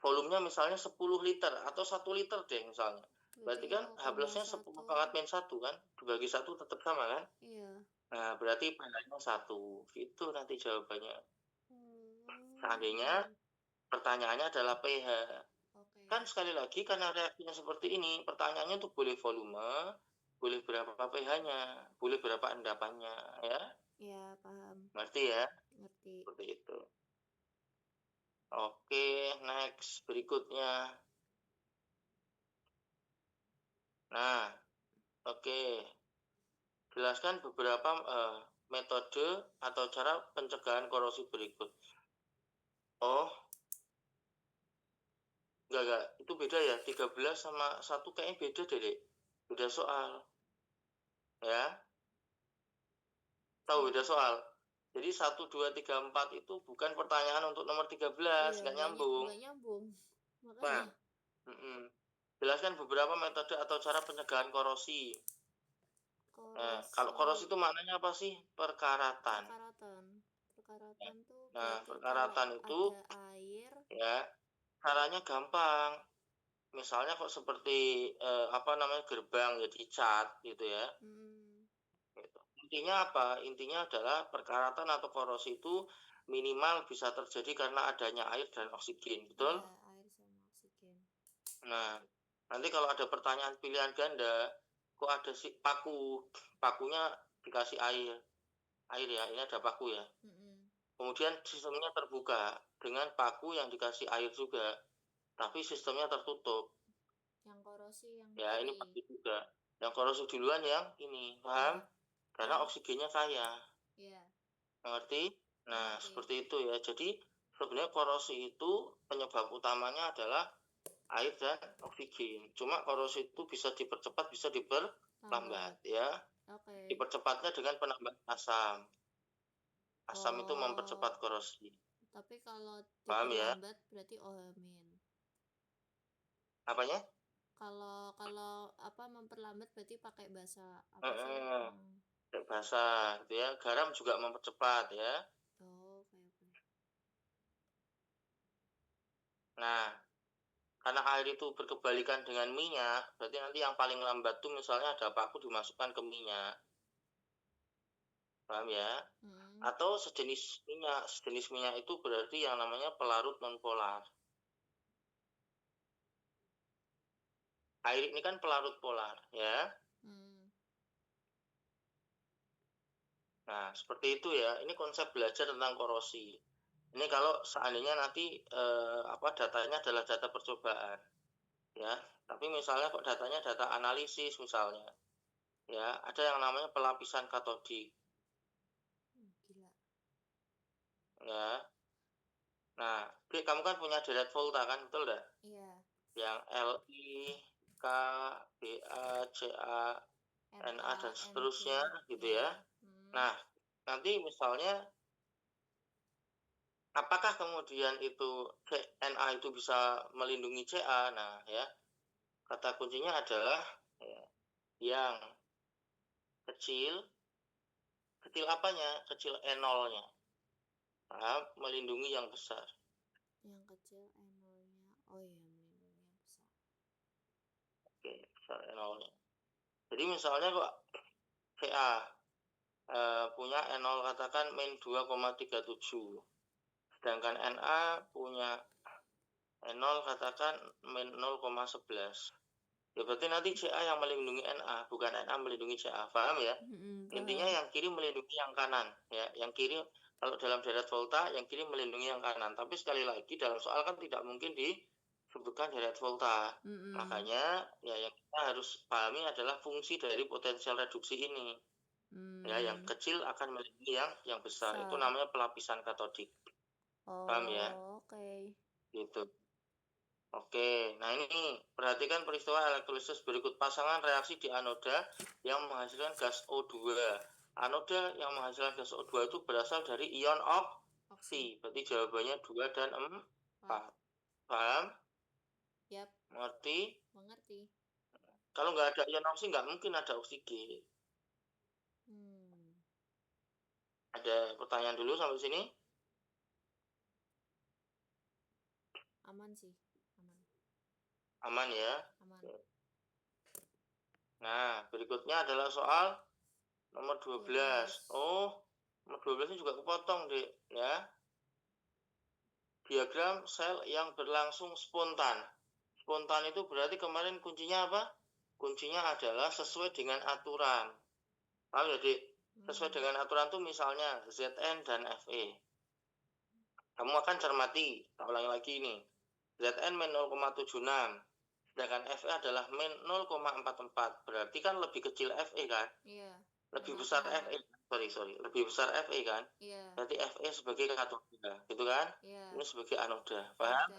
volumenya misalnya 10 liter atau 1 liter deh misalnya. Berarti kan H plusnya 10 pangkat min 1 kan? Dibagi 1 tetap sama kan? Iya. Nah, berarti pH-nya 1. Itu nanti jawabannya. Seandainya pertanyaannya adalah pH. Kan sekali lagi karena reaksinya seperti ini, pertanyaannya tuh boleh volume, boleh berapa pH-nya, boleh berapa endapannya, ya? Iya, paham. Ngerti ya? Ngerti. Seperti itu. Oke, next berikutnya. Nah, oke. Jelaskan beberapa metode atau cara pencegahan korosi berikut. Oh, enggak. Itu beda ya. 13 sama 1 kayaknya beda deh, Dek. Beda soal. Ya. Tahu beda soal. Jadi 1, 2, 3, 4 itu bukan pertanyaan untuk nomor 13, nggak nyambung. Nggak nyambung. Nah, Makanya. jelaskan beberapa metode atau cara pencegahan korosi. Nah, kalau korosi itu maknanya apa sih? Perkaratan. Perkaratan tuh Nah, berarti perkaratan kalau itu ada air. Ya, caranya gampang. Misalnya kok seperti gerbang ya dicat gitu ya. Gitu. Intinya apa? Intinya adalah perkaratan atau korosi itu minimal bisa terjadi karena adanya air dan oksigen, betul? Ya, air sama oksigen. Nah, nanti kalau ada pertanyaan pilihan ganda, kok ada pakunya dikasih air ya, ini ada paku ya. Kemudian sistemnya terbuka dengan paku yang dikasih air juga, tapi sistemnya tertutup. Yang korosi yang ya kiri. Ini pasti juga. Yang korosi duluan yang ini, paham? Karena oksigennya kaya. Iya. Ngerti? Nah, seperti itu ya. Jadi sebenarnya korosi itu penyebab utamanya adalah air dan oksigen. Cuma korosi itu bisa dipercepat, bisa diperlambat ya. Dipercepatnya dengan penambahan asam. Asam itu mempercepat korosi. Tapi kalau paham ya? diperlambat berarti OH-. Apanya? Kalau memperlambat berarti pakai basa apa sih? Pakai basa gitu ya. Garam juga mempercepat ya. Oke. Nah, karena air itu berkebalikan dengan minyak, berarti nanti yang paling lambat tuh misalnya ada paku dimasukkan ke minyak. Paham ya? Atau sejenis minyak. Sejenis minyak itu berarti yang namanya pelarut nonpolar. Air ini kan pelarut polar, ya. Nah, seperti itu ya. Ini konsep belajar tentang korosi. Ini kalau seandainya nanti datanya adalah data percobaan, ya. Tapi misalnya kok datanya data analisis misalnya, ya, ada yang namanya pelapisan katodik. Gila. Ya. Nah, kamu kan punya deret volta kan, betul enggak? Iya. Yang Li, K, Ba, Ca, Na dan seterusnya gitu ya. Nah, nanti misalnya apakah kemudian itu Na itu bisa melindungi Ca? Nah, ya. Kata kuncinya adalah yang kecil apanya? Kecil E0-nya. Melindungi yang besar. Yang kecil E0-nya. Oh iya, melindungi yang besar. Oke, besar E0-nya. Jadi misalnya kok Ca punya E0 katakan min 2,37. Sedangkan Na punya E0 katakan min 0,11. Ya berarti nanti Ca yang melindungi Na, bukan Na melindungi Ca. Paham ya? Intinya yang kiri melindungi yang kanan, ya. Yang kiri Kalau dalam deret volta, yang kiri melindungi yang kanan. Tapi sekali lagi dalam soal kan tidak mungkin disebutkan deret volta. Makanya ya yang kita harus pahami adalah fungsi dari potensial reduksi ini. Ya, yang kecil akan melindungi yang besar. Itu namanya pelapisan katodik. Paham ya? Oke. Gitu. Oke, nah ini perhatikan peristiwa elektrolisis berikut. Pasangan reaksi di anoda yang menghasilkan gas O2. Anoda yang menghasilkan gas O2 itu berasal dari ion oksi. Berarti jawabannya 2 dan 4. Paham? Yap. Mengerti? Mengerti. Kalau nggak ada ion oksi, nggak mungkin ada oksigen. Ada pertanyaan dulu sampai sini? Aman sih. Aman ya? Aman. Nah, berikutnya adalah soal nomor 12. Oh, nomor 12 ini juga kepotong, Dek. Ya. Diagram sel yang berlangsung spontan. Spontan itu berarti kemarin kuncinya apa? Kuncinya adalah sesuai dengan aturan. Paham ya, Dek? Sesuai dengan aturan itu misalnya Zn dan Fe. Kamu akan cermati. Tak ulangi lagi ini. Zn min 0,76. Sedangkan Fe adalah min 0,44. Berarti kan lebih kecil Fe kan? Iya. Lebih besar Fe. Sorry. Lebih besar Fe kan? Iya. Berarti Fe sebagai katoda. Gitu kan? Iya. Ini sebagai anoda. Paham?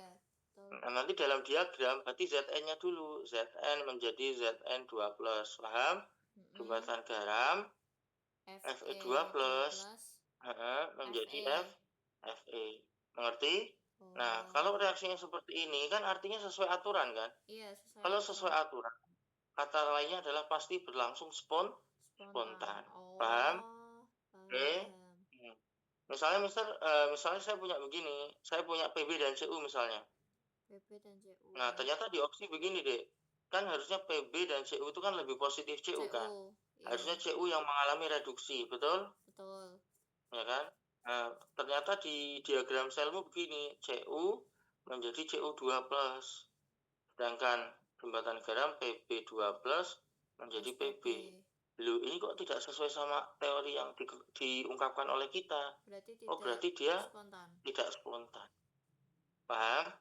Nah, nanti dalam diagram berarti Zn-nya dulu. Zn menjadi Zn2+. Paham? Jembatan garam Fe2+. Menjadi Fe. Mengerti? Nah, kalau reaksinya seperti ini kan artinya sesuai aturan kan? Iya, Kalau sesuai aturan, kata lainnya adalah pasti berlangsung spontan. Paham? Oke. Misalnya misalnya saya punya begini, saya punya Pb dan Cu misalnya. Nah, ternyata di opsi begini, Dek. Kan harusnya Pb dan Cu itu kan lebih positif Cu kan? Harusnya Cu yang mengalami reduksi, betul? Betul. Ya kan? Nah, ternyata di diagram selmu begini, Cu menjadi Cu2+. Sedangkan jembatan garam Pb2+ menjadi Pb. Loh, ini kok tidak sesuai sama teori yang diungkapkan oleh kita? Berarti dia tidak spontan. Paham?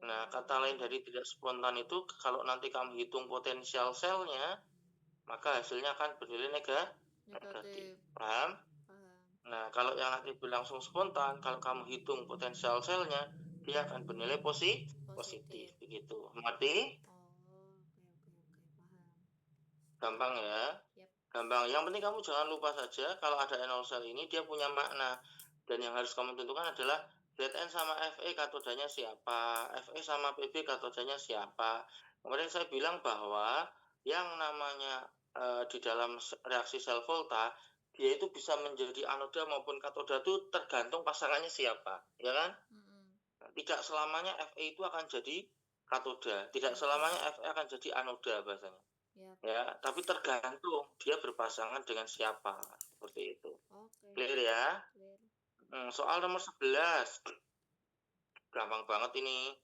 Nah, kata lain dari tidak spontan itu, kalau nanti kamu hitung potensial selnya, maka hasilnya akan bernilai negatif. Paham? Nah, kalau yang nanti berlangsung spontan, kalau kamu hitung potensial selnya, dia akan bernilai positif. Begitu. Mengerti? Gampang ya? Gampang. Yang penting kamu jangan lupa saja kalau ada enol sel ini dia punya makna. Dan yang harus kamu tentukan adalah Zn sama Fe katodanya siapa, Fe sama Pb katodanya siapa. Kemarin saya bilang bahwa yang namanya di dalam reaksi sel volta, dia itu bisa menjadi anoda maupun katoda itu tergantung pasangannya siapa, ya kan? Tidak selamanya Fe itu akan jadi katoda, tidak selamanya Fe akan jadi anoda bahasanya. Ya, tapi tergantung dia berpasangan dengan siapa, seperti itu. Clear ya? Soal nomor 11. Gampang banget ini.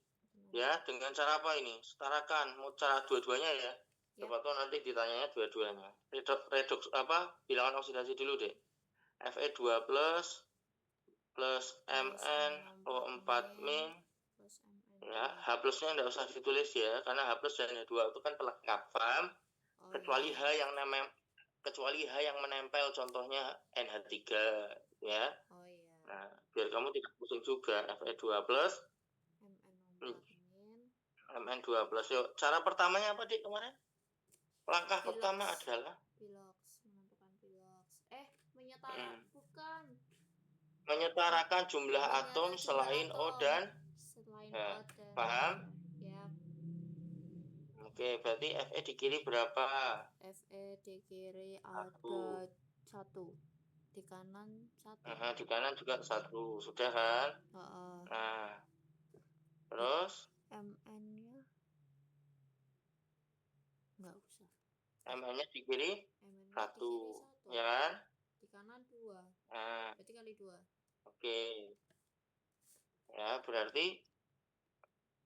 Ya, dengan cara apa ini? Setarakan, mau cara dua-duanya ya. Siapa tahu nanti ditanyanya dua-duanya. Redoks bilangan oksidasi dulu deh. Fe2+ plus Mn O4 min. Ya, H plusnya enggak usah ditulis ya, karena H plus dan H2 itu kan pelengkap, paham? Kecuali H yang menempel, contohnya NH3 ya. Nah, biar kamu tidak pusing juga. Fe2+ Mn2+. Yuk, cara pertamanya apa, Dik, kemarin? Langkah pertama adalah menentukan piloks. Bukan. Menyetarakan jumlah atom selain O dan paham? Ya. Oke, berarti Fe di kiri berapa? Fe di kiri ada 1. Di kanan 1. Di kanan juga 1. Sudah kan? Nah, terus Mn-nya enggak usah. Mn-nya di kiri 1. Ya kan? Di kanan 2. Nah, berarti kali 2. Oke. Ya, berarti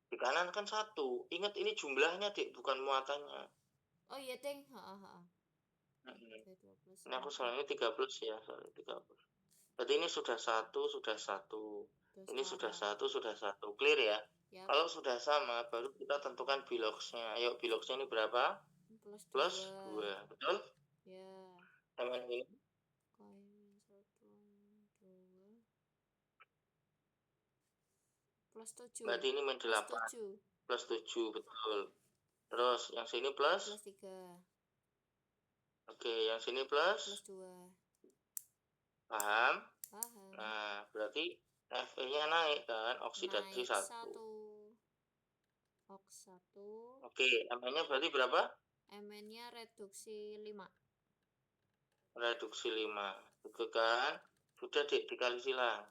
di kanan kan 1. Ingat ini jumlahnya, Dik, bukan muatannya. Oh iya, Ting. Ini aku soalnya 3+ ya, 3+. Berarti ini sudah satu, sudah satu. Terus Ini sudah sekarang. sudah satu. Clear ya? Yap. Kalau sudah sama, baru kita tentukan biloxnya. Ayo, biloxnya ini berapa? Plus Plus 2. 2. Betul? Ya. Mn ini Koin 1, 2. Plus 7. berarti ini min Plus 8. 7. Plus 7, betul. Terus, yang sini plus? Plus 3. Oke, yang sini Plus plus? 2. Paham? Paham. Nah, berarti Fe-nya naik kan? Oksidasi Naik 1. 1. Ox 1. Oke, Mn-nya berarti berapa? Mn-nya reduksi 5. Reduksi 5. Itu kan? Sudah dikali silang.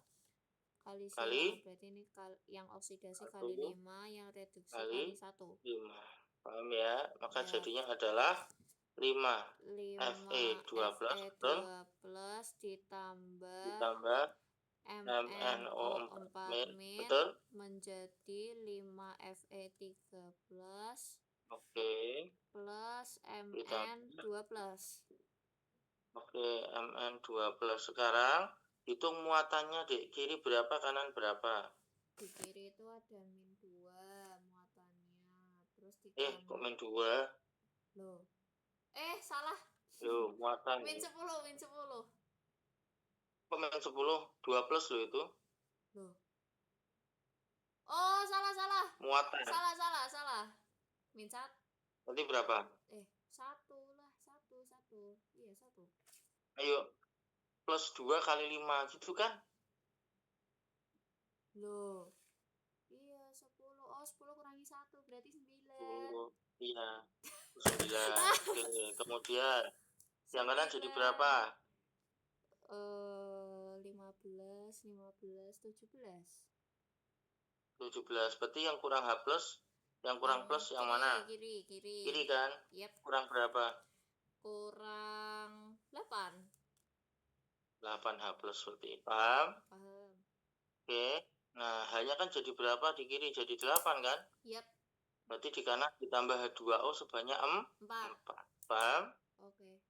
Kali Kali silang. Berarti ini yang oksidasi 1 kali 5. Yang reduksi kali kali 1. 5. Paham ya? Maka Ya. jadinya adalah 5 Fe12, betul? Fe12 ditambah Ditambah MnO4 min, min betul? menjadi 5 Fe13 Oke. plus Ditambah. Mn12. Oke, Mn12. Sekarang hitung muatannya di kiri berapa, kanan berapa? Di kiri itu ada -2 muatannya. Terus di Kok kanan. min 2? Loh. Salah. Loh, muatan. -10, -10. Kok min 10? 2 plus loh itu. Loh. Oh, salah. Muatan. Salah. -1. Berarti berapa? 1 lah, 1. Iya, 1. Ayo, plus 2 kali 5 gitu kan? Loh. Iya, 10. Oh, 10 kurangi 1 berarti 9. Oh, iya. 9. Oke, kemudian yang kanan jadi berapa? 15, 17. 17. Berarti yang kurang H plus, yang kurang plus yang mana? Kiri. Kiri kan? Yap. Kurang berapa? Kurang 8. 8 H plus seperti itu. Paham? Oke. Nah, hanya kan jadi berapa di kiri? Jadi 8 kan? Yap. Berarti di kanan ditambah H2O sebanyak 4. Paham? Oke.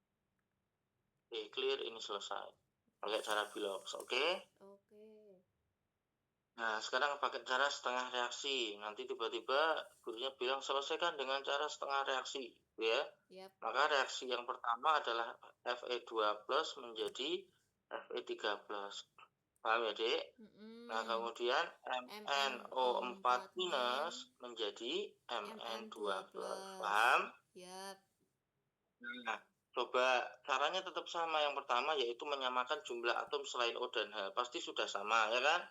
Oke, clear, ini selesai. Pakai cara bilox, oke? Nah, sekarang pakai cara setengah reaksi. Nanti tiba-tiba gurunya bilang selesaikan dengan cara setengah reaksi, ya. Yap. Maka reaksi yang pertama adalah Fe2+ menjadi Fe3+. Paham ya, Dek? Nah, kemudian MnO4- menjadi Mn2+. Paham? Yap. Nah, coba caranya tetap sama. Yang pertama yaitu menyamakan jumlah atom selain O dan H. Pasti sudah sama, ya kan?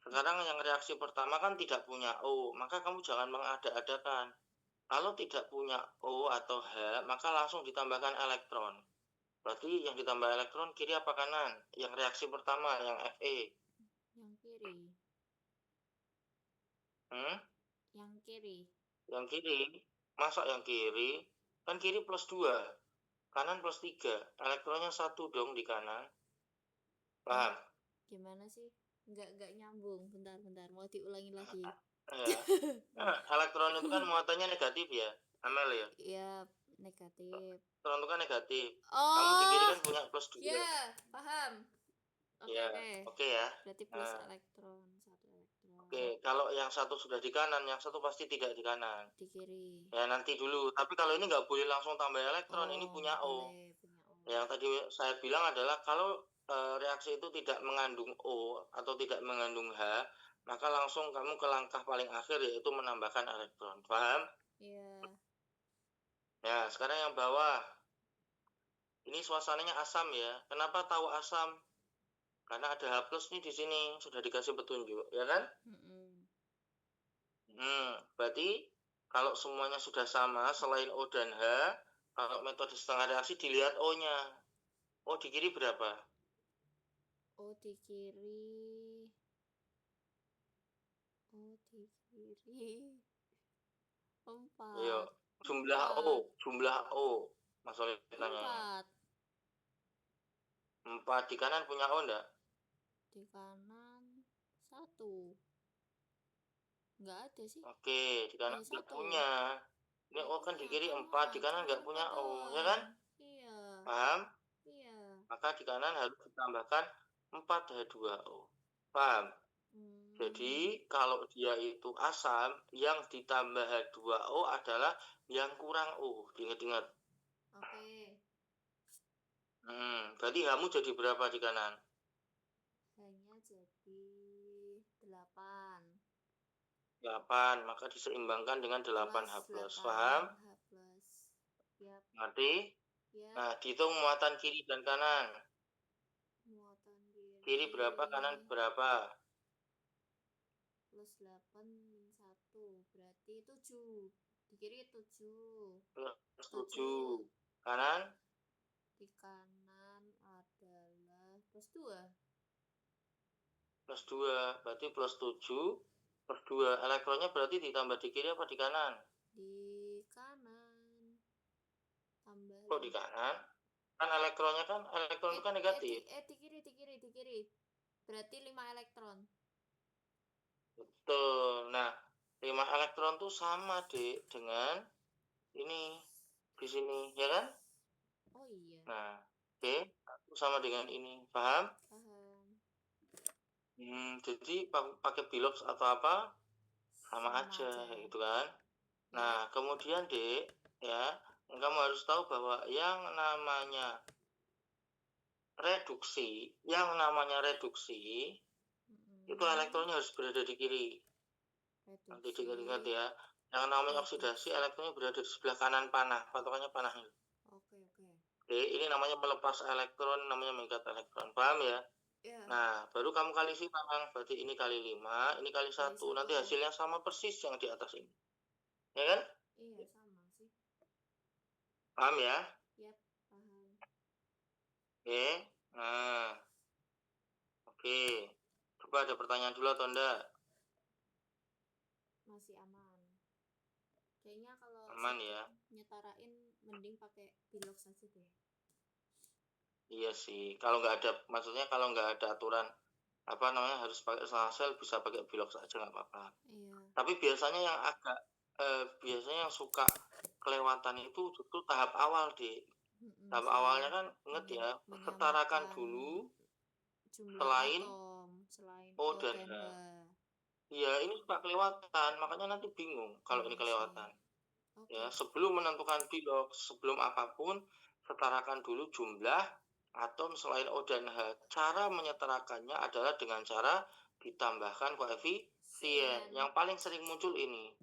Sekarang yang reaksi pertama kan tidak punya O, maka kamu jangan mengada-adakan. Kalau tidak punya O atau H, maka langsung ditambahkan elektron. Berarti yang ditambah elektron kiri apa kanan? Yang reaksi pertama, yang Fe. Yang kiri. Yang kiri. Yang kiri? Masa yang kiri? Kan kiri plus 2, kanan plus 3. Elektronnya 1 dong di kanan. Paham? Gimana sih? Enggak nyambung. Bentar. Mau diulangi lagi. Ya. Nah, elektron itu kan muatannya negatif ya, Amel ya? Iya, negatif. Elektron itu kan negatif. Oh. Kamu di kiri kan punya plus 2. Iya, paham. Oke. Ya. Berarti plus elektron, 1 elektron. Oke, kalau yang satu sudah di kanan, yang satu pasti tidak di kanan. Di kiri. Ya, nanti dulu. Tapi kalau ini nggak boleh langsung tambah elektron, ini punya O. Yang tadi saya bilang adalah kalau reaksi itu tidak mengandung O atau tidak mengandung H, maka langsung kamu ke langkah paling akhir yaitu menambahkan elektron. Paham? Iya. Ya, sekarang yang bawah. Ini suasananya asam ya. Kenapa tahu asam? Karena ada H plus nih di sini, sudah dikasih petunjuk, ya kan? Berarti kalau semuanya sudah sama, selain O dan H, kalau metode setengah reaksi dilihat O-nya. O di kiri berapa? O di kiri 4. Ayo, jumlah O. Masalah ditanya. 4 di kanan punya O enggak? Di kanan 1. Enggak ada sih. Oke, di kanan enggak punya. Ini O kan di kiri 4, di kanan enggak punya O, ya kan? Iya. Paham? Iya. Maka di kanan harus ditambahkan 4H2O. Paham? Jadi kalau dia itu asam, yang ditambah H2O adalah yang kurang O. Ingat-ingat. Oke. Berarti kamu jadi berapa di kanan? Hanya jadi 8. 8, maka diseimbangkan dengan 8H+. Paham? H plus. Yap. Ngerti? Ya. Nah, dihitung muatan kiri dan kanan. Muatan Kiri berapa, kanan berapa? Plus 8 min 1. Berarti 7. Di kiri 7. Plus 7. Kanan? Di kanan adalah plus 2. Plus 2. Berarti plus 7. Plus 2. Elektronnya berarti ditambah di kiri apa di kanan? Di kanan. Tambah. Kok di kanan? Kan elektron itu kan negatif. Di kiri. Berarti 5 elektron. Betul. Nah, 5 elektron tuh sama, Dek, dengan ini di sini, ya kan? Oh iya. Nah, oke, sama dengan ini. Paham? Paham. Jadi pakai bilox atau apa? Sama aja, gitu kan? Nah, kemudian, Dek, ya, kamu harus tahu bahwa yang namanya reduksi itu elektronnya harus berada di kiri. Nanti diingat ya. Yang namanya oksidasi, elektronnya berada di sebelah kanan panah. Patokannya panah. Oke. Oke, ini namanya melepas elektron, namanya mengikat elektron. Paham ya? Ya. Nah, baru kamu kali simbang. Berarti ini kali 5, ini kali 1. Nanti hasilnya sama persis yang di atas ini. Ya kan? Iya, sama sih. Paham ya? Yap, paham. Oke. Nah. Oke. Coba ada pertanyaan dulu atau enggak? Masih aman. Kayaknya kalau aman ya. Nyetarain mending pakai bilox aja deh. Iya sih. Kalau nggak ada aturan harus pakai solar cell, bisa pakai bilox aja nggak apa-apa. Iya. Tapi biasanya yang biasanya yang suka kelewatan itu justru tahap awal, Dik. Tahap awalnya kan inget ya, setarakan dulu selain O dan H. Iya, ini suka kelewatan, makanya nanti bingung kalau ini kelewatan. Ya, sebelum menentukan bilox, sebelum apapun, setarakan dulu jumlah atom selain O dan H. Cara menyetarakannya adalah dengan cara ditambahkan koefisien. Yang paling sering muncul ini.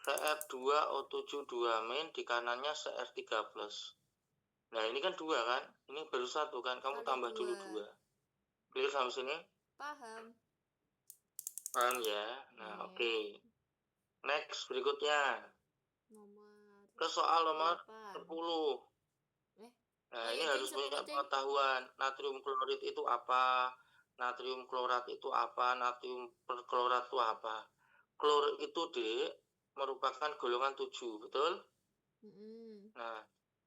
Cr2O7 2- di kanannya Cr3+. Nah, ini kan 2 kan? Ini baru 1 kan? Kamu tambah dulu 2. Clear sampai sini? Paham ya? Nah, oke. Next, berikutnya. Ke soal nomor 10. Nah, ini harus punya pengetahuan. Natrium klorid itu apa? Natrium klorat itu apa? Natrium perklorat itu apa? Klor itu, Dek, merupakan golongan 7, betul? Nah,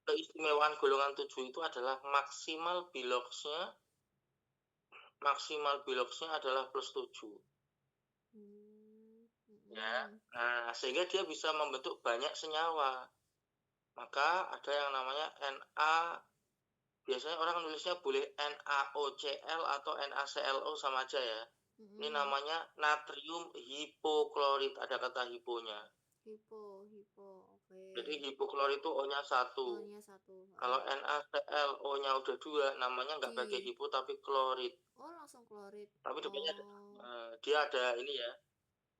keistimewaan golongan 7 itu adalah maksimal biloxnya adalah plus 7. Ya. Nah, sehingga dia bisa membentuk banyak senyawa. Maka ada yang namanya Na. Biasanya orang nulisnya boleh NaOCl atau NaClO sama aja ya. Ini namanya natrium hipoklorit, ada kata hiponya. Oke. Jadi hipoklorit itu O-nya 1. Kalau NaClO-nya udah 2, namanya nggak pakai hipo tapi klorit. Oh, langsung klorit. Tapi depannya dia ada ini ya.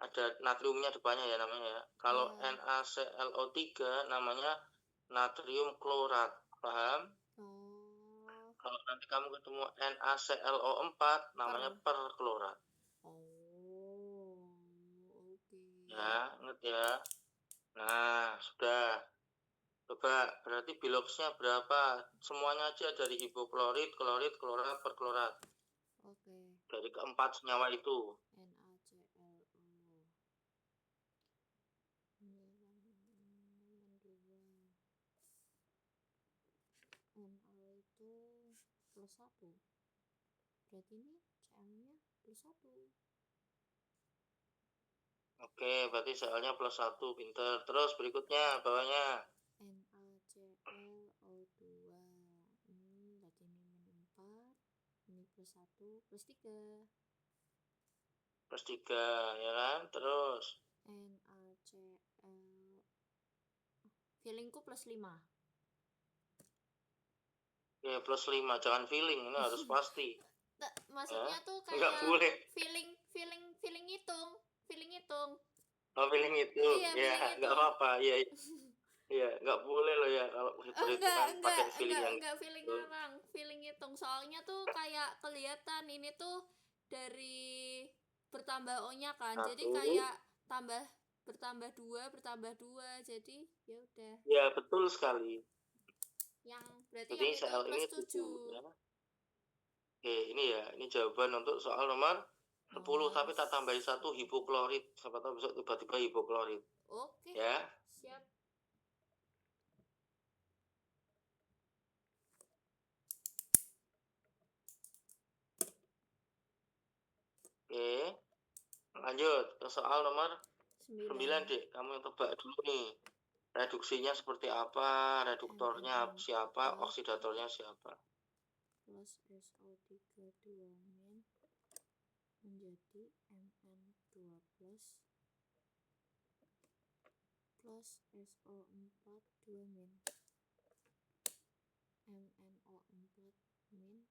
Ada natriumnya depannya ya namanya ya. Kalau NaClO3 namanya natrium klorat. Paham? Kalau nanti kamu ketemu NaClO4 namanya perklorat. Oke. Ya, ingat ya. Nah, sudah. Coba, berarti biloxnya berapa? Semuanya aja dari hipoklorit, klorit, klorat, perklorat. Oke. Dari keempat senyawa itu. Na itu plus 1. Berarti ini Cl-nya plus 1. Oke, berarti Cl-nya plus 1, pinter. Terus berikutnya, bawahnya. NaClO2. Berarti ini min plus 1 plus 3. Plus 3, ya kan? Terus NaCl. Feelingku plus 5. ya plus 5, jangan feeling, ini harus pasti. Maksudnya tuh Enggak kayak boleh. feeling hitung. Oh, feeling itu. Iya, Ya, feeling enggak hitung. apa-apa. Iya, iya, enggak boleh loh ya kalau perhitungan pakai feeling yang Enggak feeling gitu. orang, feeling hitung. Soalnya tuh kayak kelihatan ini tuh dari bertambah O-nya kan. Jadi Satu. kayak bertambah 2. Jadi ya udah. Ya, betul sekali. Yang berarti Jadi yang itu Sel plus ini 7. ya. Oke, ini ya, ini jawaban untuk soal nomor 10, tapi tak tambahin 1 hipoklorit. Siapa tahu besok tiba-tiba hipoklorit. Oke. Ya. Siap. Oke. Lanjut ke soal nomor 9, 9. Dek. Kamu yang tebak dulu nih. Reduksinya seperti apa? Reduktornya siapa? Oksidatornya siapa? Plus SO3 2- menjadi Mn2 plus SO4 2- MnO4 min.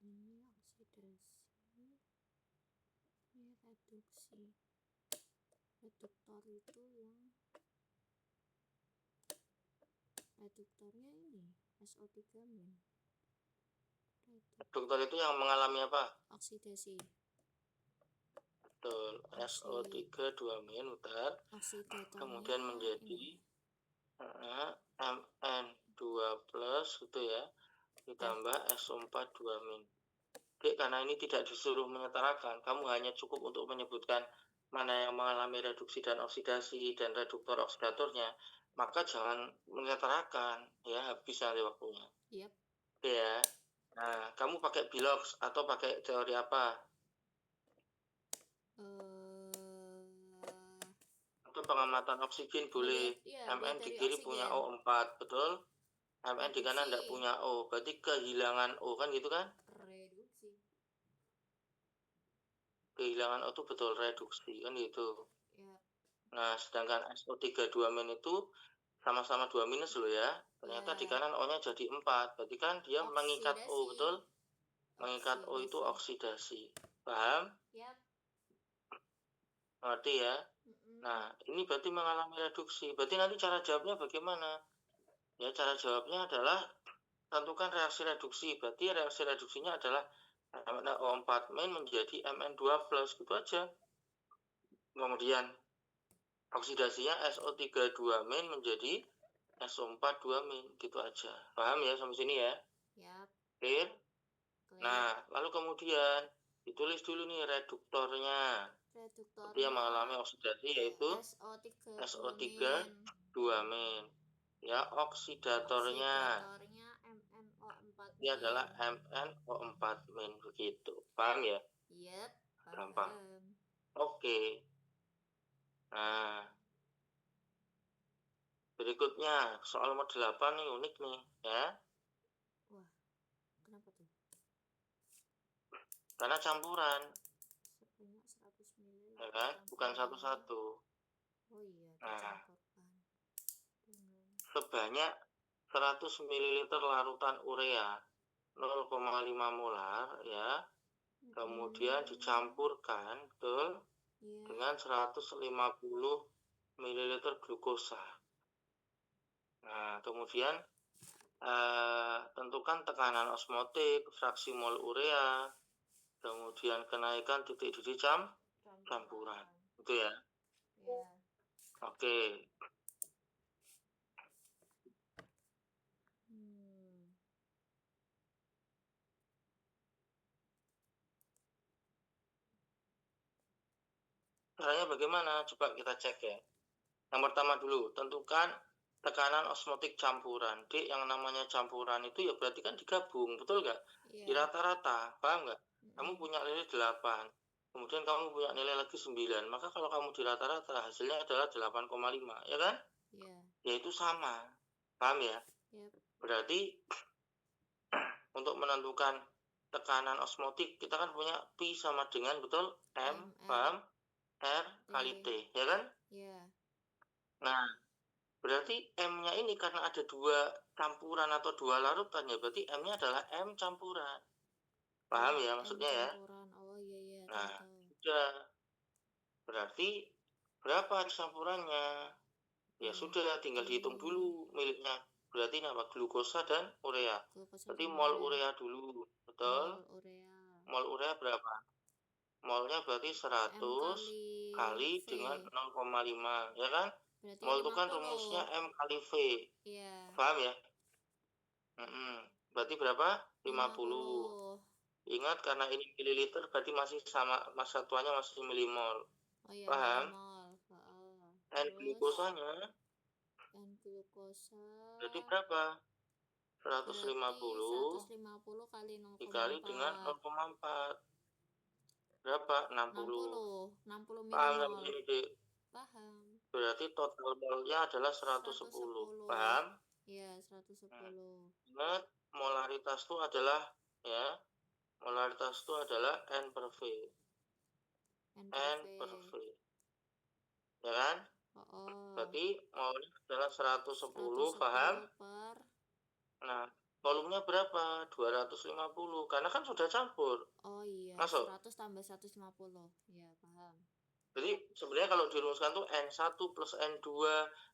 Ini oksidasi, ini reduksi. Reduktor itu yang reduktornya ini SO3 min. Reduktor itu yang mengalami apa? Oksidasi. Betul. SO3 2- betul. Kemudian menjadi Mn2 plus gitu ya, ditambah SO4 2-. Dek, karena ini tidak disuruh menyetarakan, kamu hanya cukup untuk menyebutkan mana yang mengalami reduksi dan oksidasi dan reduktor oksidatornya, maka jangan menyetarakan ya, habis nanti waktunya. Yep. Oke ya. Nah, kamu pakai Bilox atau pakai teori apa? Atau pengamatan oksigen boleh. Mn di kiri punya O4, betul? Mn di kanan tidak punya O, berarti kehilangan O kan gitu kan? Reduksi. Kehilangan O itu betul, reduksi kan gitu. Yep. Nah, sedangkan SO3 2- itu sama-sama 2- loh ya. Ternyata di kanan O-nya jadi 4. Berarti kan dia mengikat O, betul? Mengikat O itu oksidasi. Paham? Yap. Ngerti ya? Nah, ini berarti mengalami reduksi. Berarti nanti cara jawabnya bagaimana? Ya, cara jawabnya adalah tentukan reaksi reduksi. Berarti reaksi reduksinya adalah MnO4- menjadi Mn2 plus, gitu aja. Kemudian oksidasinya SO3 2- menjadi SO4 2-, gitu aja. Paham ya sampai sini ya? Yap. Clear? Nah, lalu kemudian ditulis dulu nih reduktornya. Seperti yang mengalami oksidasi yaitu SO3 2-. Ya, oksidatornya MnO4. ini adalah MnO4- begitu. Paham ya? Yep, gampang. Oke. Nah, berikutnya soal nomor 8 nih, unik nih ya. Wah, kenapa tuh? Karena campuran. Sebanyak 100 ml. Ya kan? Bukan satu-satu. Oh iya, nah, dicampurkan dengan sebanyak 100 ml larutan urea 0,5 molar ya. Kemudian dicampurkan betul dengan 150 ml glukosa. Nah, kemudian tentukan tekanan osmotik, fraksi mol urea, kemudian kenaikan titik didih campuran. Itu ya. Oke. Caranya bagaimana? Coba kita cek ya. Yang pertama dulu, tentukan tekanan osmotik campuran. Dek, yang namanya campuran itu ya berarti kan digabung, betul nggak? Di rata-rata, paham nggak? Kamu punya lilin 8. kemudian kamu punya nilai lagi 9, maka kalau kamu di rata-rata hasilnya adalah 8,5, ya kan? Iya. Yaitu sama. Paham ya? Yap. Berarti untuk menentukan tekanan osmotik kita kan punya P sama dengan betul M, MR paham? R kali T. T, ya kan? Ya. Nah, berarti M-nya ini karena ada dua campuran atau dua larutan ya, berarti M-nya adalah M campuran. Paham Oh, ya M maksudnya ya? campuran. Oh iya iya, Nah, tahu-tahu. sudah. Berarti berapa campurannya? Ya Berarti sudah, tinggal dihitung dulu miliknya. Berarti ini apa? Glukosa dan urea. glukosa Berarti dan mol urea. urea dulu. Betul? Mol urea. Mol urea berapa? Molnya berarti M 100 kali kali V. dengan 0,5, ya kan? Berarti Mol itu kan 50. rumusnya M kali V. Iya. Paham ya? Berarti berapa? 50. 50. Ingat karena ini mililiter berarti masih sama, mas satuannya masih milimol. Oh iya, Paham? milimol. Heeh. N Terus glukosanya N glukosa berarti berapa? berarti 150 150 kali dikali dengan 0,4. 0,4. Berapa? 60. 60 Paham sampai milimol. sini, Dik? Paham. Berarti total molnya adalah 110. 110. Paham? Iya, Nah, 110. ingat molaritas itu adalah ya, molaritas itu adalah N per V. N per N V. per V. Ya kan? Oh, Berarti molnya adalah 110, 110 paham? per. Nah, volumenya berapa? 250. Karena kan sudah campur. Oh iya, Masuk? 100 tambah 150. Iya, paham. Jadi sebenarnya kalau dirumuskan tuh N1 plus N2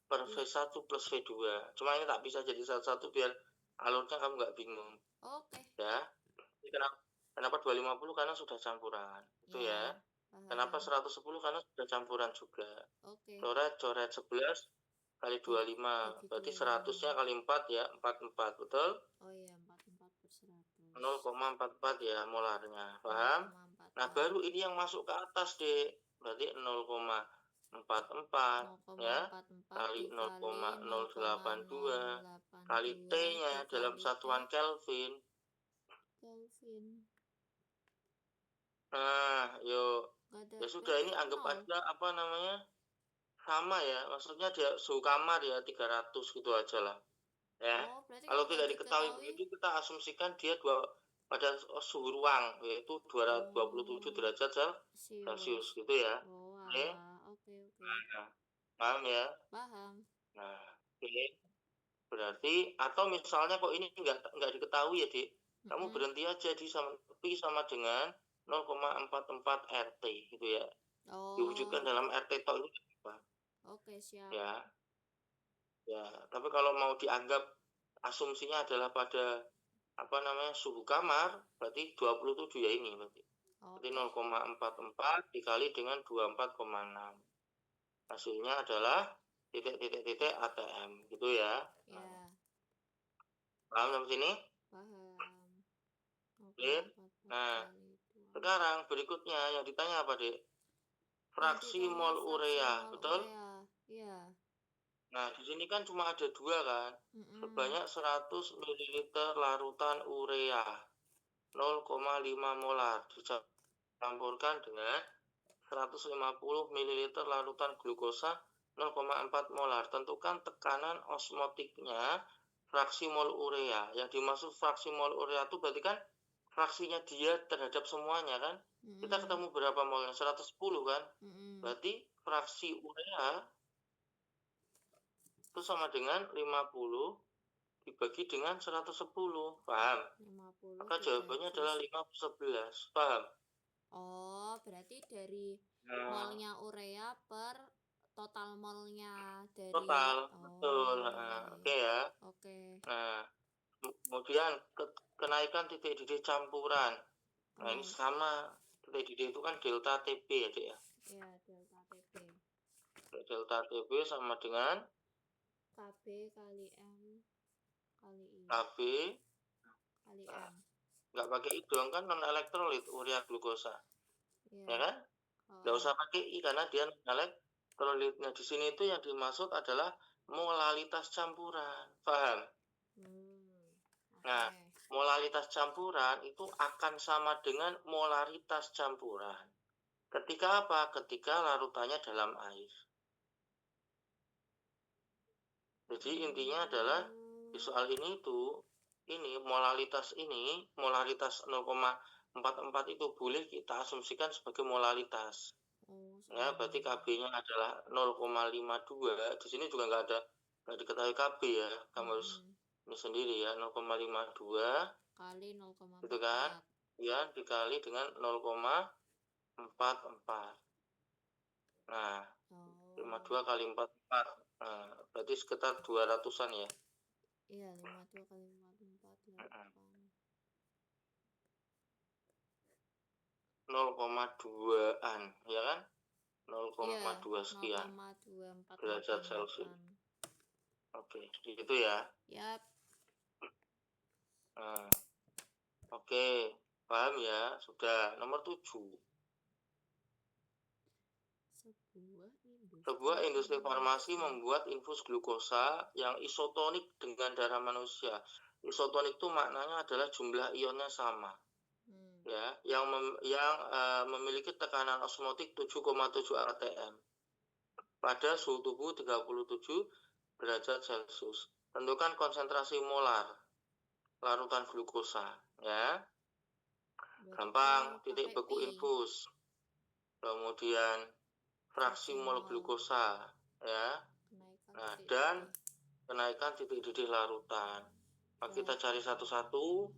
per Iya. V1 plus V2. Cuma ini tak bisa jadi satu-satu biar alurnya kamu nggak bingung. Oke. Ya. Jadi kenapa 250? Karena sudah campuran. Itu Ya, ya. Kenapa paham. 110? Karena sudah campuran juga. Oke. Coret 11 kali 25. Bagi Berarti 25. 100-nya kali 4 ya, 44. Betul? Oh iya, 44 per 100. 0,44 ya molarnya. Paham? Nah, 0,44. baru ini yang masuk ke atas, Dek. Berarti 0,44 ya 0,44 kali dikali 0,082 kali 0,082 T-nya dalam dikali T satuan Kelvin. Kelvin. Nah, yuk. Gak ada, Ya sudah, berarti ini anggap 0. aja apa namanya? Sama ya. Maksudnya dia suhu kamar ya 300 gitu aja lah. Ya. Oh, berarti Kalau kalau nggak tidak diketahui diketahui. begitu kita asumsikan dia pada suhu ruang yaitu 227 Oh, derajat Celcius Celsius. gitu ya. Oh, Oke. alah. Oke, oke. Nah, paham ya? Paham. Nah, oke. Berarti atau misalnya kok ini nggak diketahui ya, Dik. Kamu Mm-mm. berhenti aja di sama dengan 0,44 RT gitu ya. Diwujudkan Oh, dalam RT tok itu apa? oke, siap. Ya, ya. Tapi kalau mau dianggap asumsinya adalah pada apa namanya suhu kamar, berarti 27 ya ini berarti. Berarti Oke. 0,44 dikali dengan 24,6. Hasilnya adalah titik-titik-titik ATM gitu ya. Nah, Ya, paham sampai sini? paham. Clear? 0,44 Nah, kali 2. sekarang berikutnya yang ditanya apa, Dek? Yang Fraksi ditanya mol fraksi urea, mol betul? urea. Iya. Nah, di sini kan cuma ada dua kan? Mm-mm. Sebanyak 100 ml larutan urea, 0,5 molar dicampurkan dengan 150 ml larutan glukosa, 0,4 molar. Tentukan tekanan osmotiknya fraksi mol urea. Yang dimaksud fraksi mol urea itu berarti kan fraksinya dia terhadap semuanya kan? Kita Mm-mm. ketemu berapa molnya? 110 kan? Mm-mm. Berarti fraksi urea itu sama dengan 50 dibagi dengan 110. Paham? 50 Maka jawabannya dibagi. adalah 5/11. Paham? Oh, berarti dari Nah, molnya urea per total molnya dari. total. Betul. Oh, iya Nah, iya oke iya. ya. Oke. Nah, kemudian kenaikan titik didih campuran. Nah, ini Oh, sama. Titik didih itu kan delta TB ya, Dek ya. ya delta TB. Delta TB sama dengan KB kali M kali I KB. kali Nah, M. nggak pakai I dong kan non elektrolit urea glukosa. Ya Ya. kan? Nggak Oh. usah pakai I karena dia non elektrolit. Nah, di sini itu yang dimaksud adalah molalitas campuran. Paham? Nah, Oke. molalitas campuran itu akan sama dengan molaritas campuran. Ketika apa? Ketika larutannya dalam air. Jadi intinya adalah di soal ini molaritas 0,44 itu boleh kita asumsikan sebagai molaritas. Ya, berarti KB-nya adalah 0,52. Di sini juga nggak diketahui KB ya. Kamu harus ini sendiri ya, 0,52 kali gitu kan? 0,44. Ya, dikali dengan 0,44. Nah, 52 kali 44. Nah, berarti sekitar 200-an ya. Iya, 52 kali 44, 0,2-an, ya kan? 0,2 sekian 0,2488. derajat Celcius. Oke, gitu ya. Yap. Nah, oke, paham ya? Sudah. Nomor 7. Sebuah industri farmasi membuat infus glukosa yang isotonik dengan darah manusia. Isotonik itu maknanya adalah jumlah ionnya sama. Ya, yang memiliki tekanan osmotik 7,7 atm pada suhu tubuh 37 derajat Celcius. Tentukan konsentrasi molar larutan glukosa, ya. Gampang, titik beku infus. Kemudian fraksi mol glukosa, ya. Nah, dan kenaikan titik didih larutan. Nah, kita cari satu-satu.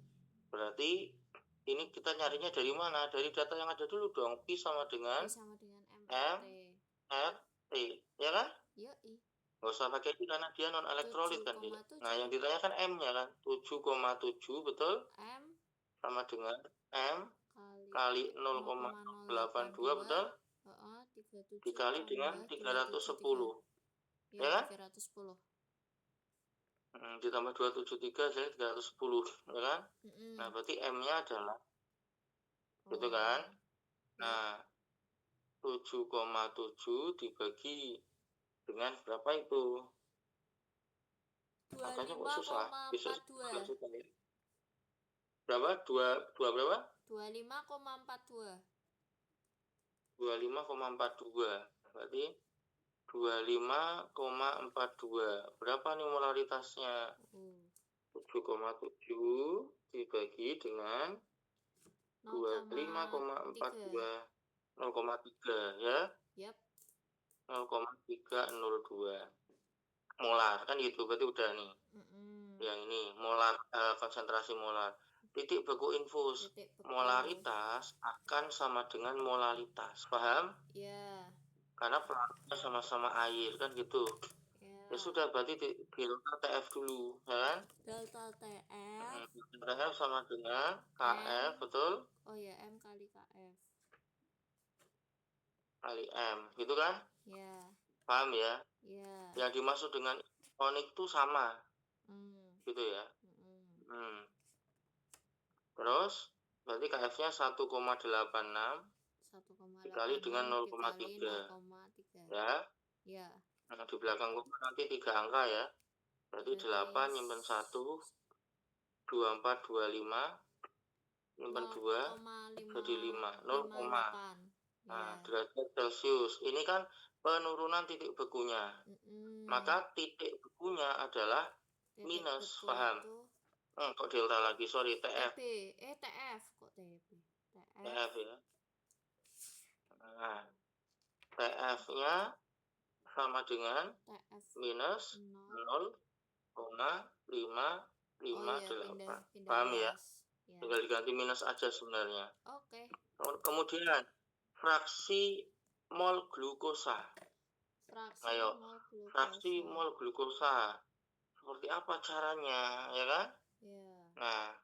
Berarti ini kita nyarinya dari mana? Dari data yang ada dulu dong. P sama dengan M R T, ya kan? Yoi. Nggak usah pakai itu karena dia non elektrolit kan dia. Nah, yang ditanyakan M-nya kan 7,7, betul? M sama dengan M kali 0,82, betul? Dikali dengan 310. Ya kan? 310. Ditambah 273 jadi 310, ya kan? Nah, berarti M-nya adalah gitu kan? Nah, 7,7 dibagi dengan berapa itu? Makanya kok susah. Bisa 25,42. Berapa? 2 berapa? 25,42. 25,42. Berarti 25,42. Berapa nih molaritasnya? 7,7 dibagi dengan 25,42. 0,3 ya. Yap. 0,302 molar kan gitu. Berarti udah nih. Yang ini molar, konsentrasi molar. Titik beku infus. Molaritas akan sama dengan molalitas. Paham? Iya. Karena pelarutnya sama-sama air kan gitu. Ya sudah, berarti delta TF dulu, ya kan? Delta TF. TF sama dengan KF, betul? Oh ya, M kali KF. Kali M, gitu kan? Ya. Paham ya? Ya. Yang dimaksud dengan isotonik itu sama. Gitu ya. Terus, berarti KF-nya 1,86 dikali dengan 0,3. Ya. Ya. Nah, di belakang nanti 3 angka ya. Berarti 8 nyimpen 1, 24, 25, nyimpen 2, jadi 5. 0, nah, derajat Celcius. Ini kan penurunan titik bekunya. Maka titik bekunya adalah minus, paham? Kok delta lagi, sorry, TF. TF, kok TF? TF ya. Nah, TF-nya sama dengan minus 0,558. Paham ya? Tinggal diganti minus aja sebenarnya. Oke. Kemudian fraksi mol glukosa. Ayo, fraksi mol glukosa. Seperti apa caranya, ya kan? Nah,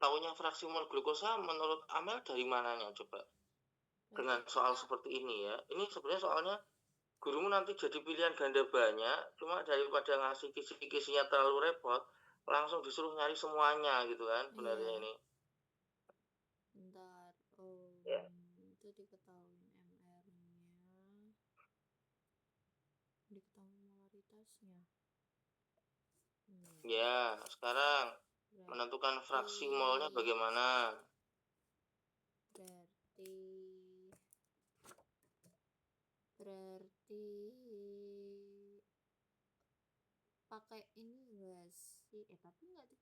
tahunya fraksi mol glukosa menurut Amel dari mananya coba? Dengan soal seperti ini ya. Ini sebenarnya soalnya gurumu nanti jadi pilihan ganda banyak, cuma daripada ngasih kisi-kisinya terlalu repot, langsung disuruh nyari semuanya gitu kan, sebenarnya ini. Bentar. Ya. Itu diketahui MR-nya. Diketahui molaritasnya. Ya, sekarang menentukan fraksi molnya bagaimana? Berarti pakai ini enggak sih? Tapi enggak di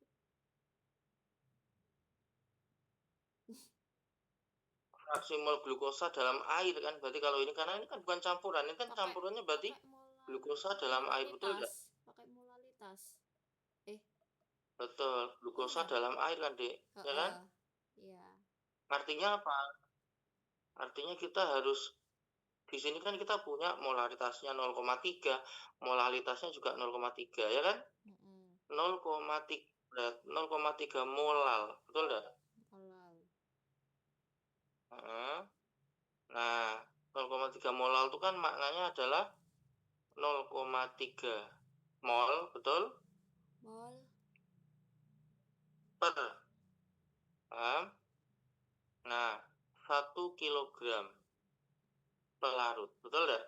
Fraksi mol glukosa dalam air kan berarti kalau ini karena ini kan bukan campuran, ini kan pakai campurannya berarti glukosa dalam air, betul nggak? pakai molalitas. Betul, glukosa Iya. dalam air kan, Dek. Ya kan? Iya. Artinya apa? Artinya kita harus di sini kan kita punya molaritasnya 0,3, molalitasnya juga 0,3 ya kan? 0,3 molal, betul nggak? Molal. Nah, 0,3 molal itu kan maknanya adalah 0,3 mol, betul? Mol Per. Paham? Nah, 1 kilogram pelarut, betul nggak?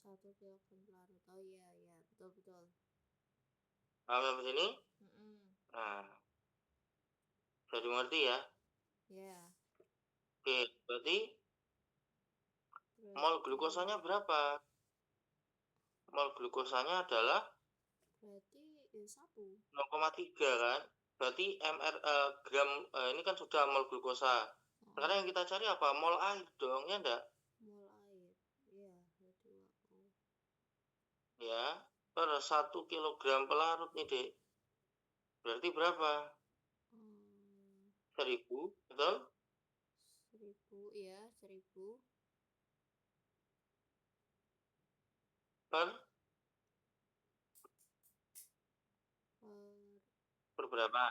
1 kilogram pelarut. Oh iya, betul. Paham sampai sini? Nah, jadi mengerti ya? Iya. Oke, berarti mol glukosanya berapa? Mol glukosanya adalah berarti 1. 0,3 kan? Berarti gram ini kan sudah mol glukosa. Sekarang yang kita cari apa? Mol air dong, ya enggak? Mol air. Iya, H2O. Ya, per 1 kilogram pelarut nih, Dek. Berarti berapa? 1000, betul? 1000, iya, 1000. Per berapa?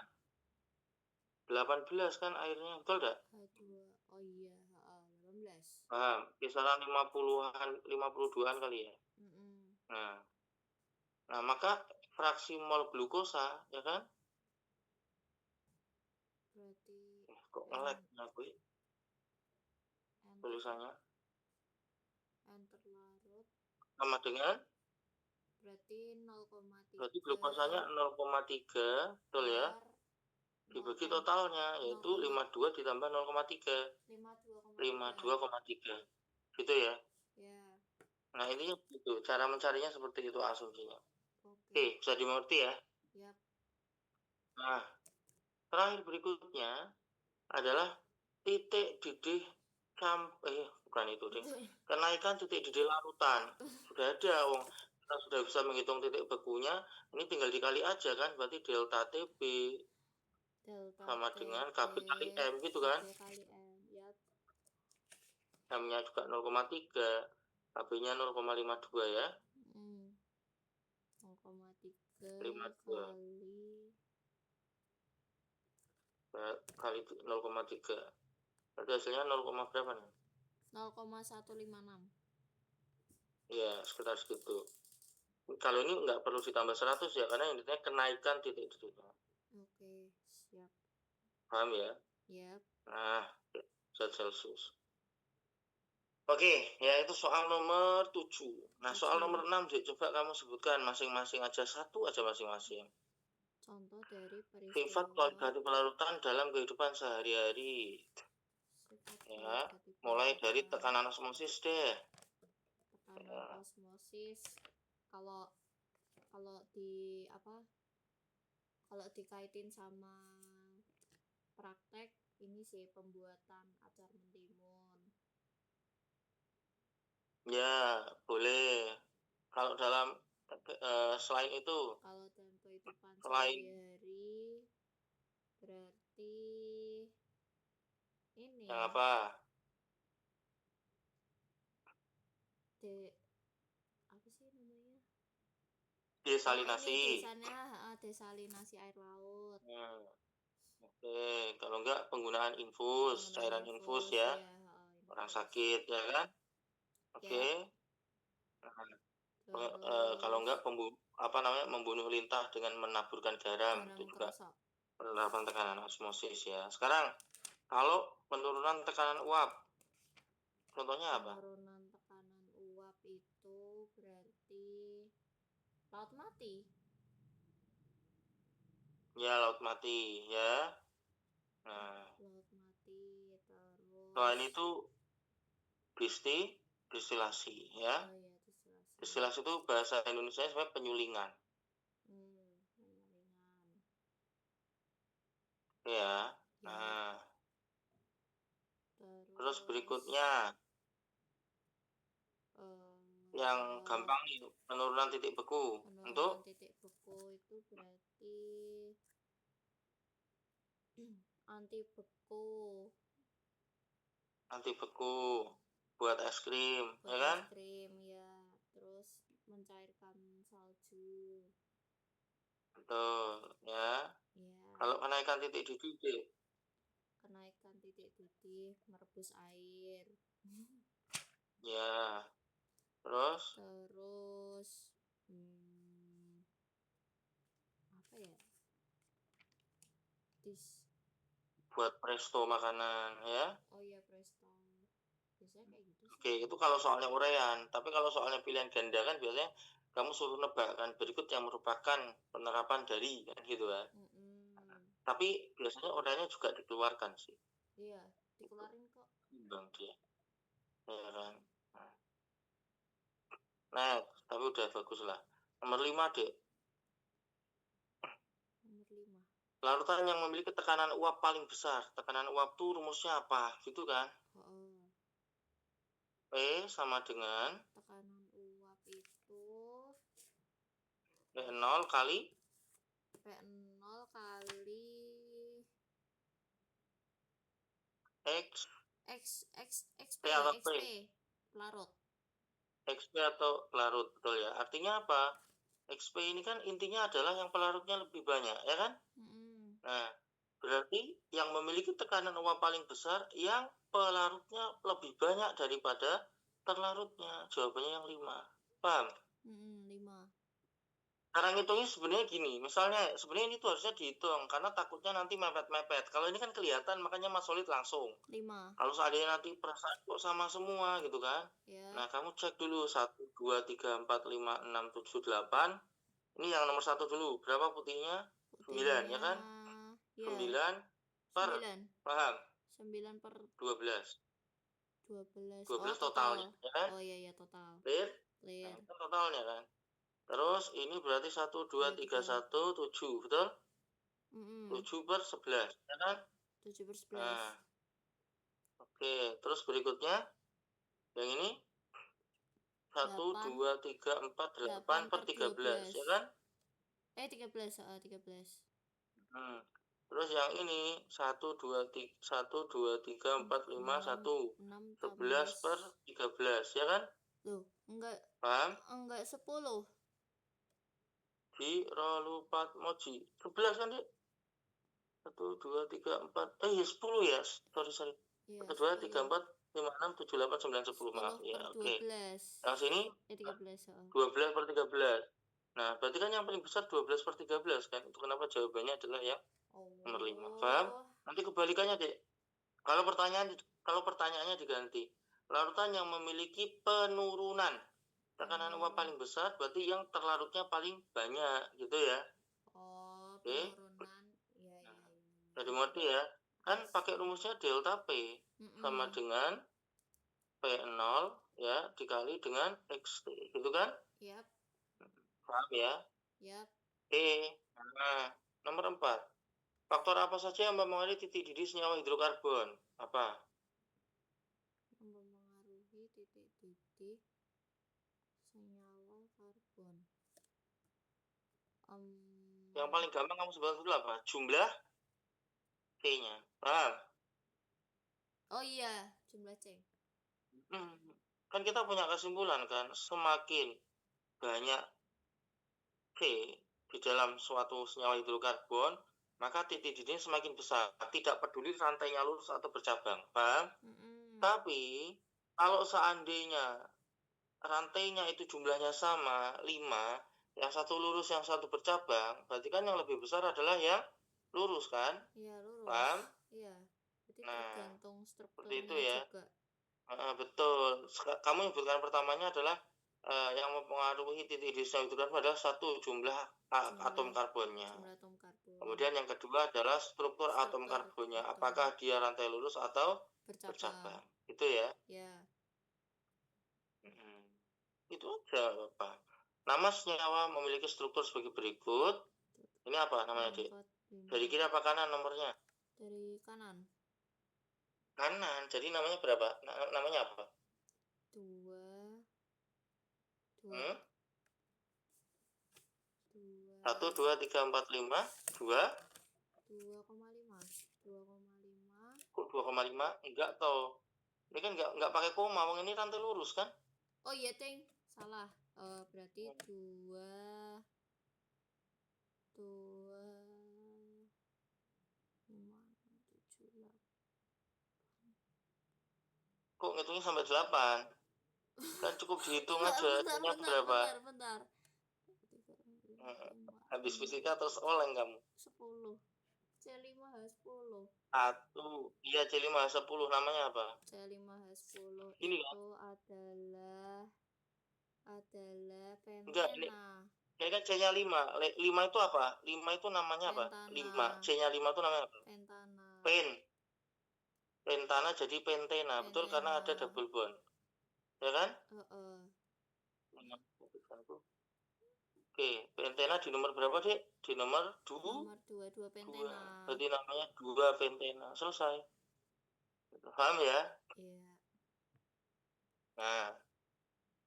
18 kan airnya, betul enggak? H2. Oh iya, 18. Paham, kisaran 50-an, 52-an kali ya. Nah, maka fraksi mol glukosa, ya kan? Berarti kok nge-lag aku tulisannya? N terlarut Sama dengan? Berarti 0,3. Berarti glukosanya 0,3, betul ya? Dibagi totalnya, yaitu 52 ditambah 0,3. 52,3. Gitu ya? Ya. Nah, ini gitu. Cara mencarinya seperti itu asumsinya. Oke, bisa dimengerti ya? Yap. Nah, terakhir berikutnya adalah titik didih bukan itu deh. Kenaikan titik didih larutan. Sudah ada, kita sudah bisa menghitung titik bekunya. Ini tinggal dikali aja kan, berarti delta TB sama dengan KB kali M gitu kan? KB kali M, yap. M-nya juga 0,3, KB-nya 0,52 ya. 0,3 kali 0,3. Berarti hasilnya 0, berapa nih? 0,156. Ya, sekitar segitu. Kalau ini nggak perlu ditambah 100 ya, karena intinya kenaikan titik didihnya. Oke, siap. Paham ya? Yap. Nah, zat Celcius. Oke, ya itu soal nomor 7. Nah, soal nomor 6, coba kamu sebutkan masing-masing aja, satu aja masing-masing. Contoh dari peristiwa. Sifat kualitatif pelarutan dalam kehidupan sehari-hari. Ya, mulai dari tekanan osmosis deh. Tekanan osmosis. Kalau dikaitin sama praktek ini sih pembuatan acar mentimun. Ya, boleh. Kalau dalam selain itu, kalau dalam kehidupan sehari-hari berarti ini yang apa? Apa sih namanya? Desalinasi. Desalinasi air laut. Oke, kalau enggak penggunaan infus, cairan infus ya. Orang sakit ya kan? Oke. Kalau enggak membunuh lintah dengan menaburkan garam, itu juga penerapan tekanan osmosis ya. Sekarang kalau penurunan tekanan uap, contohnya apa? Penurunan tekanan uap itu berarti laut mati. Ya, laut mati ya. Nah, laut mati terus. Selain itu distilasi ya. Oh iya, distilasi. Distilasi itu bahasa Indonesia sebenarnya penyulingan. Ya. Ya, Nah, terus terus berikutnya yang eh gampang nih, penurunan titik beku. penurunan Untuk titik beku itu berarti anti beku anti beku buat es krim, buat ya es kan? krim ya, terus mencairkan salju Betul, ya. ya, Kalau kenaikan titik didih, kenaikan titik didih merebus air ya. Terus terus apa ya, dis buat presto makanan, ya. oh ya, presto biasanya kayak gitu sih. Oke, itu kalau soalnya uraian. Tapi kalau soalnya pilihan ganda kan biasanya kamu suruh nebak kan berikut yang merupakan penerapan dari kan gitu kan. Tapi biasanya uraiannya juga dikeluarkan sih. Iya, dikeluarin kok. Bang dia. Ya kan. Nah, tapi udah bagus lah. Nomor 5, Dek. Nomor 5. Larutan yang memiliki tekanan uap paling besar. Tekanan uap tuh rumusnya apa? Gitu kan? Oh, P sama dengan tekanan uap itu P0 kali P0 kali X XP P atau P. larut. XP atau pelarut, betul ya. Artinya apa? XP ini kan intinya adalah yang pelarutnya lebih banyak, ya kan? Nah, berarti yang memiliki tekanan uap paling besar yang pelarutnya lebih banyak daripada terlarutnya. Jawabannya yang 5. Paham? 5. Cara ngitungnya sebenarnya gini, misalnya sebenarnya ini tuh harusnya dihitung karena takutnya nanti mepet-mepet. Kalau ini kan kelihatan makanya Mas Solid langsung. 5. Kalau seandainya nanti perasaan kok sama semua gitu kan. Ya. Nah, kamu cek dulu 1, 2, 3, 4, 5, 6, 7, 8. Ini yang nomor 1 dulu. Berapa putihnya? 9, ya kan? Ya. 9 per 9. paham? 9 per 12. 12. 12 Oh, totalnya, ya kan? Oh iya total. Clear? Clear. Nah, totalnya kan. Terus ini berarti 1, 2, 3, 1, 7, betul? 7 per 11, ya kan? 7 per 11. Nah, oke. Terus berikutnya, yang ini 1, 2, 3, 4, 8 per 13, ya kan? 13, 13. Terus yang ini 1, 2, 3, 1, 2, 3, 4, 5, 1. 11 per 13, ya kan? Loh, enggak. Paham? Enggak 10. Di rolupat moji. 11 kan, Dek? 1, 2, 3, 4. Iya 10 ya. Sorry. 1, 2, 3, 4, 5, 6, 7, 8, 9, 10. Maaf. Ya, oke. Yang sini 13. 12 per 13. Nah, berarti kan yang paling besar 12 per 13 kan? Itu kenapa jawabannya adalah yang nomor 5. Paham? Nanti kebalikannya, Dek. Kalau pertanyaannya diganti. Larutan yang memiliki penurunan tekanan uap paling besar berarti yang terlarutnya paling banyak gitu ya. Oh, Oke. penurunan. Iya. Jadi mengerti ya. Kan pakai rumusnya delta P sama dengan P0 ya dikali dengan XT gitu kan? Yap. Paham ya? Yap. Nah, nomor 4. Faktor apa saja yang mempengaruhi titik didih senyawa hidrokarbon? Apa? Mempengaruhi titik didih senyawa karbon. Yang paling gampang kamu sebut dulu apa? Jumlah C-nya. Paham? Oh iya, jumlah C. Kan kita punya kesimpulan kan, semakin banyak C di dalam suatu senyawa hidrokarbon, maka titik didihnya semakin besar. Tidak peduli rantainya lurus atau bercabang. Paham? Tapi kalau seandainya rantainya itu jumlahnya sama, 5, yang satu lurus, yang satu bercabang, berarti kan yang lebih besar adalah yang lurus kan? Iya, lurus. Paham? Iya. Berarti Nah, tergantung strukturnya seperti itu ya. juga. Betul. Kamu menyebutkan pertamanya adalah yang mempengaruhi titik didih senyawa hidrokarbon adalah satu jumlah atom karbonnya. Jumlah atom karbon. Kemudian yang kedua adalah struktur atom karbonnya. Apakah dia rantai lurus atau bercabang? Itu ya. Ya. Itu aja apa. Nama senyawa memiliki struktur sebagai berikut. Ini apa namanya, Dik? Dari kiri apa kanan nomornya? Dari kanan. Kanan. Jadi namanya berapa? Namanya apa? 2 2 Hmm? 2 1, 2, 3, 4, 5. 2. 2,5. 2,5. Kok 2,5? Enggak toh. Ini kan enggak pakai koma. Wong ini rantai lurus kan? Oh iya, Ting. Salah. Berarti 2 2 5 7 8. Kok ngitungnya sampai 8? Kan cukup dihitung aja. C-nya berapa? Bentar. 3, 4, 5, Habis 6, fisika terus oleng kamu. 10. C5H10. 1. Iya, C5H10. Namanya apa? C5H10 Ini itu kan? adalah Enggak, ini kan C-nya 5. 5 itu apa? 5 itu namanya apa? pentana. 5. C-nya 5 itu namanya apa? Pentana. Pentana jadi pentena. Betul, karena ada double bond. Ya kan? Oke, pentena di nomor berapa, Dek? Di nomor 2. Nomor 2 pentena. Berarti namanya 2 pentena. Selesai. Paham ya? Iya. Nah,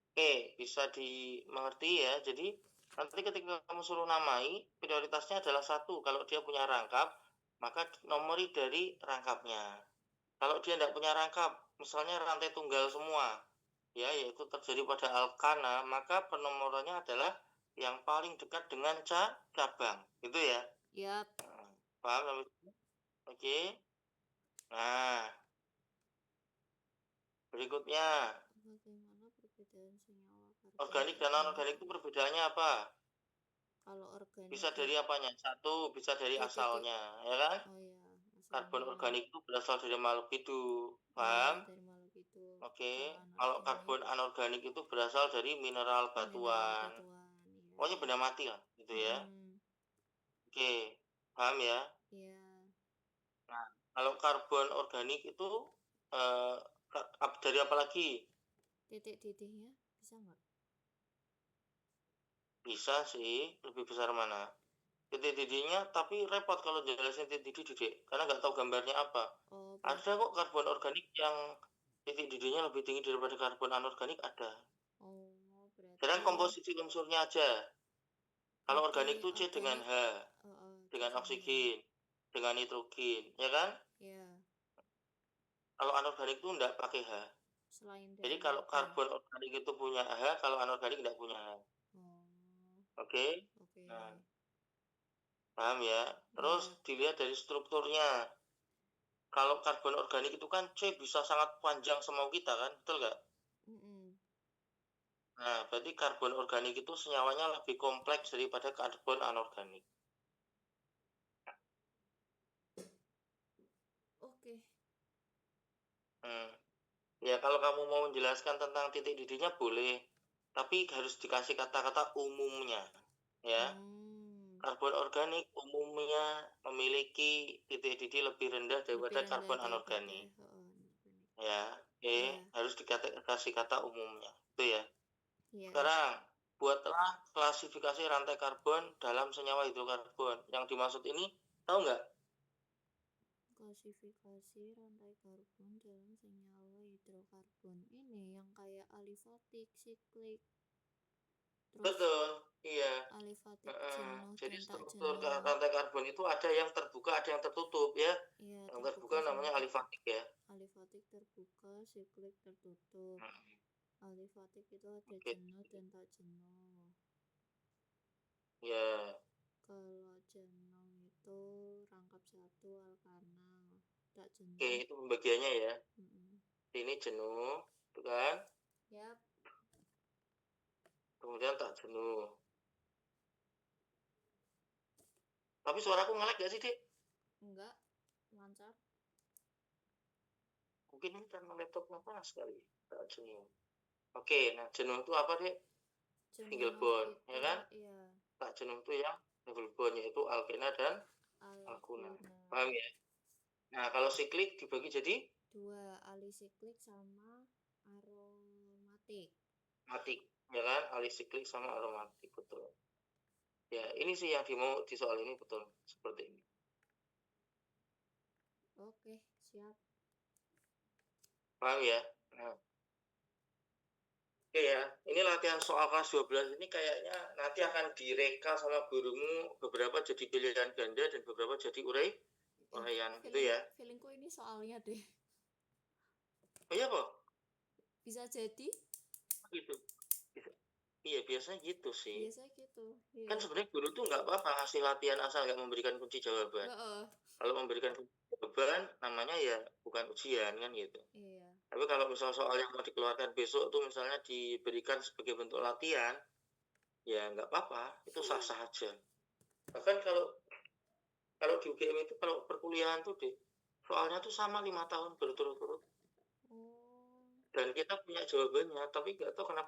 oke, bisa dimengerti ya. Jadi nanti ketika kamu suruh namai, prioritasnya adalah 1. Kalau dia punya rangkap, maka nomori dari rangkapnya. Kalau dia tidak punya rangkap, misalnya rantai tunggal semua, ya, yaitu terjadi pada alkana, maka penomorannya adalah yang paling dekat dengan cabang. Gitu ya? Yap. Nah, paham sampai sini? Oke. Nah, berikutnya, Bagaimana perbedaan senyawa karbon organik dan anorganik itu perbedaannya apa? Kalau organik Bisa dari apanya? 1, bisa dari asalnya, ya kan? Oh iya, Karbon asalnya. organik itu berasal dari makhluk hidup. Oh Paham? iya, dari makhluk hidup. Oke. Kalau Kalau karbon anorganik itu berasal dari mineral batuan. iya. Pokoknya benda mati lah, gitu ya. Oke. Paham ya? Iya. Nah, kalau karbon organik itu dari apa lagi? Titik-titiknya bisa nggak? Bisa sih, lebih besar mana? Titik-titiknya, tapi repot kalau jelasin titik-titik, karena nggak tahu gambarnya apa. Oh, Ada kok karbon organik yang titik-titiknya lebih tinggi daripada karbon anorganik, ada. Oh, berarti. Sedang komposisi unsurnya aja. Kalau organik itu C dengan H, dengan oksigen, dengan nitrogen, ya kan? Iya. Kalau anorganik itu enggak pakai H. Selain dari Jadi kalau itu. karbon organik itu punya H, kalau anorganik enggak punya H. Oke? Nah, paham ya? Terus dilihat dari strukturnya. Kalau karbon organik itu kan C bisa sangat panjang semau kita kan, betul nggak? Nah, berarti karbon organik itu senyawanya lebih kompleks daripada karbon anorganik. Oke. Ya, kalau kamu mau menjelaskan tentang titik didihnya boleh, tapi harus dikasih kata-kata umumnya, ya. Karbon organik umumnya memiliki titik didih lebih rendah daripada karbon anorganik. Ya, oke, harus dikasih kata umumnya, itu ya. Sekarang, buatlah klasifikasi rantai karbon dalam senyawa hidrokarbon. Yang dimaksud ini, tahu nggak? Klasifikasi rantai karbon dalam senyawa hidrokarbon ini yang kayak alifatik, siklik. Terus Betul, iya. alifatik jenuh Jadi dan tak struktur jenuh. rantai karbon itu ada yang terbuka, ada yang tertutup ya. Iya, Yang terbuka namanya alifatik ya. Alifatik terbuka, siklik tertutup. Alifatik itu ada jenuh dan tak jenuh. Ya. Kalau jenuh itu rangkap 1 alkana. Tak jenuh. Oke, itu pembagiannya ya. Ini jenuh, itu kan? Yap. Kemudian tak jenuh. Tapi suaraku ngelek gak sih, Dik? Enggak, lancar. Mungkin ini karena laptopnya panas kali. Tak jenuh. Oke, nah jenuh itu apa, Dik? Single bond, ya kan? Iya. Tak jenuh itu yang double bond, yaitu alkena dan alkuna. Paham ya? Nah, kalau siklik dibagi jadi 2, alisiklik sama aromatik. Matik, ya kan? Alisiklik sama aromatik, betul. Ya, ini sih yang dimau di soal ini, betul. Seperti ini. Oke, siap. Paham ya? Nah, oke ya. Ini latihan soal kelas 12 ini kayaknya nanti akan direka sama gurumu, beberapa jadi pilihan ganda dan beberapa jadi uraian gitu ya. Feelingku ini soalnya deh. Oh iya kok, Bisa jadi gitu. Bisa- Iya, biasanya gitu sih. biasa gitu. Kan Iya. sebenarnya guru tuh nggak apa-apa ngasih latihan asal nggak memberikan kunci jawaban. Heeh. Kalau memberikan kunci jawaban, namanya ya bukan ujian kan gitu. Iya. Tapi kalau misal soal yang mau dikeluarkan besok tuh misalnya diberikan sebagai bentuk latihan, ya nggak apa-apa, itu sah-sah aja. Bahkan kalau kalau di UGM itu kalau perkuliahan tuh deh, soalnya tuh sama 5 tahun berturut-turut Oh. dan kita punya jawabannya, tapi nggak tahu kenapa